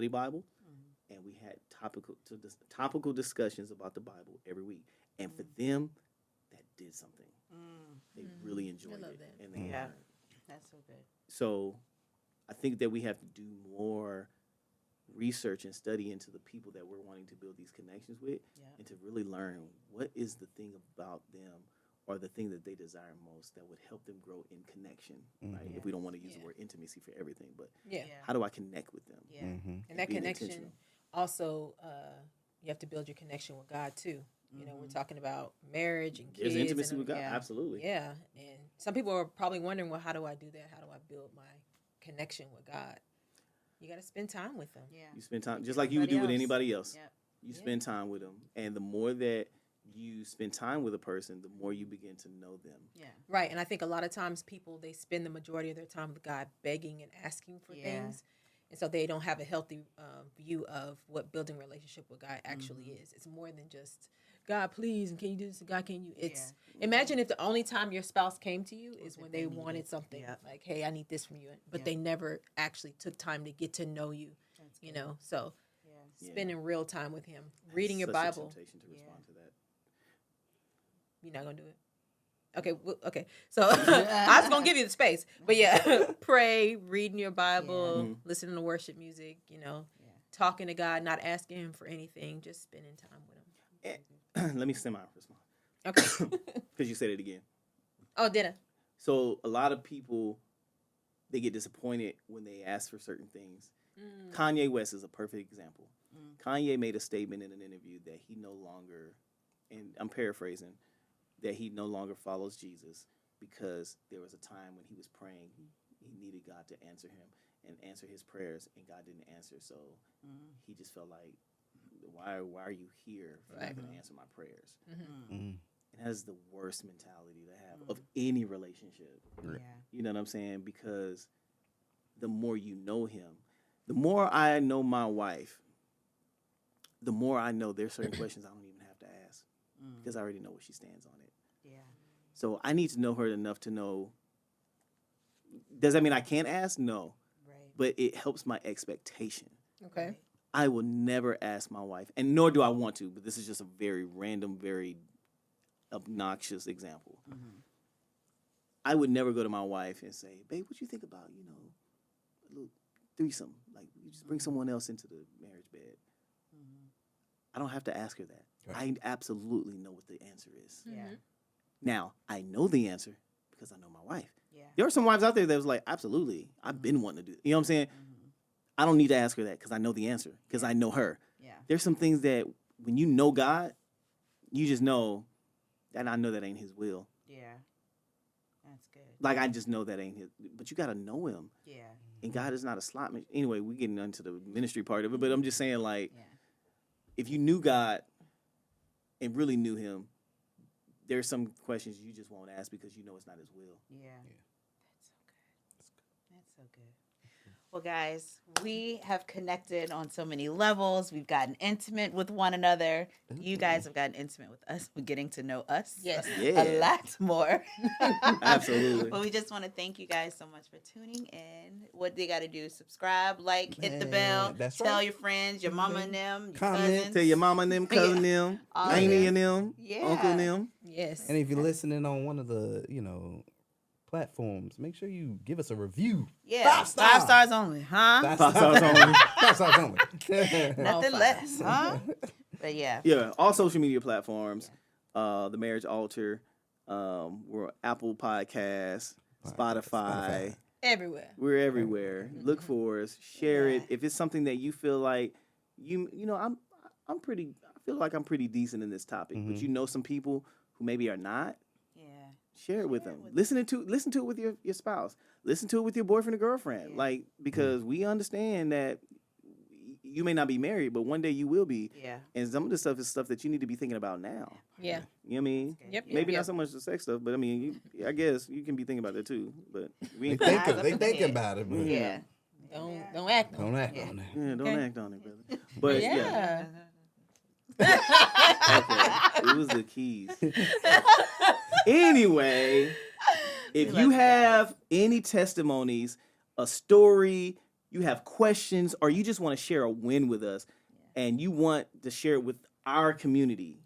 Bible, and we had topical discussions about the Bible every week. And for them, that did something. They really enjoyed love it, that. and they Yeah. learned. That's so good. So I think that we have to do more research and study into the people that we're wanting to build these connections with, Yeah. and to really learn what is the thing about them or the thing that they desire most that would help them grow in connection, right? If we don't want to use the Yeah. word intimacy for everything, but Yeah. how do I connect with them? Yeah. Mhm. And that Being connection intentional. also you have to build your connection with God too. You know, we're talking about marriage and kids. There's intimacy with God. yeah. Absolutely. Yeah, and some people are probably wondering, well, how do I do that? How do I build my connection with God? You got to spend time with Him. Yeah. You spend time just like you would do with anybody else. Yep. You Yeah. spend time with them, and the more that you spend time with a person, the more you begin to know them. Yeah. Right, and I think a lot of times people, they spend the majority of their time with God begging and asking for Yeah. things, and so they don't have a healthy view of what building a relationship with God actually is. It's more than just, God, please, and can you do this? God, can you? It's imagine if the only time your spouse came to you is when they wanted something, Yep. like, hey, I need this from you, but Yep. they never actually took time to get to know you. That's You good. know, so Yeah. Yeah. spending real time with Him, reading your Such Bible. A temptation to respond to that. You're not gonna do it. Okay, okay. So I was gonna give you the space, but yeah, pray, reading your Bible, Mhm. listening to worship music. You know, Yeah. talking to God, not asking Him for anything, just spending time with Him. Let me semi-respond Okay. because you said it again. Oh, did I? So a lot of people, they get disappointed when they ask for certain things. Kanye West is a perfect example. Kanye made a statement in an interview that he no longer, and I'm paraphrasing, that he no longer follows Jesus because there was a time when he was praying, he needed God to answer him and answer his prayers, and God didn't answer. So he just felt like, why are you here if you're not going to answer my prayers? And that is the worst mentality to have of any relationship. Yeah. You know what I'm saying? Because the more you know him, the more I know my wife, the more I know there's certain questions I don't even have to ask because I already know where she stands on it. Yeah. So I need to know her enough to know. Does that mean I can't ask? No. Right. But it helps my expectation. Okay. I will never ask my wife, and nor do I want to, but this is just a very random, very obnoxious example. I would never go to my wife and say, babe, what you think about, a little threesome? Like, you just bring someone else into the marriage bed. I don't have to ask her that. Right. I absolutely know what the answer is. Yeah. Now, I know the answer because I know my wife. Yeah. There are some wives out there that was like, absolutely, I've been wanting to do it. You know what I'm saying? I don't need to ask her that because I know the answer because I know her. Yeah. There's some things that when you know God, you just know that I know that ain't his will. Yeah. That's good. Like, I just know that ain't his. But you got to know him. Yeah. And God is not a slot machine. Anyway, we're getting into the ministry part of it. But I'm just saying, like, Yeah. if you knew God and really knew him, there's some questions you just won't ask because you know it's not his will. Yeah. That's so good. That's so good. Well, guys, we have connected on so many levels. We've gotten intimate with one another. You guys have gotten intimate with us. We're getting to know us Yes. Yeah. a lot more. Absolutely. Well, we just want to thank you guys so much for tuning in. What they got to do, subscribe, like, hit the bell, Man, that's tell right. your friends, your mama and them, your Comment. cousins. Tell your mama and them, cousin them, All auntie them. and them, Yeah. uncle and them. Yes. And if you're listening on one of the, platforms, make sure you give us a review. Yeah, 5 stars. 5 stars only, huh? 5 stars only. 5 stars only. Nothing 5. less, huh? But yeah. Yeah, all social media platforms. The Marriage Altaer. We're on Apple Podcasts, Spotify. Everywhere. We're everywhere. Look for us. Share it. If it's something that you feel like I'm pretty. I feel like I'm pretty decent in this topic, but you know some people who maybe are not. Yeah. Share it with them. Listen to it with your spouse. Listen to it with your boyfriend or girlfriend. Yeah. Like, because we understand that you may not be married, but one day you will be. Yeah. And some of this stuff is stuff that you need to be thinking about now. Yeah. You know what I mean? Yep. Maybe yep. not so much the sex stuff, but I mean, I guess you can be thinking about that too. But we They ain't. think about it, but Yeah. Don't act on don't it. act Yeah. on it. Yeah, don't Okay. act on it, brother. But yeah. Yeah. Okay. It was the keys. Anyway, if you have any testimonies, a story, you have questions, or you just want to share a win with us, and you want to share it with our community,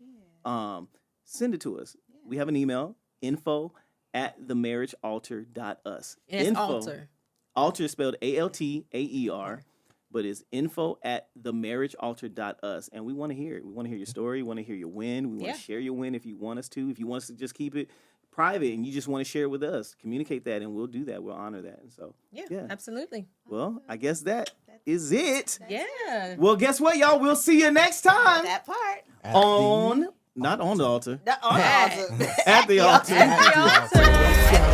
send it to us. We have an email, info@themarriagealtaer.us. And it's altar. Altaer is spelled ALTAER, but it's info@themarriagealtaer.us. And we want to hear it. We want to hear your story. We want to hear your win. We want Yeah. to share your win if you want us to. If you want us to just keep it private and you just want to share it with us, communicate that and we'll do that. We'll honor that. And so, Yeah, yeah. absolutely. Well, I guess that is it. Yeah. Well, guess what, y'all? We'll see you next time That part. not on the altar, On the altar. at the altar. At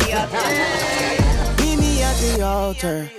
the altar. Meet me at the altar.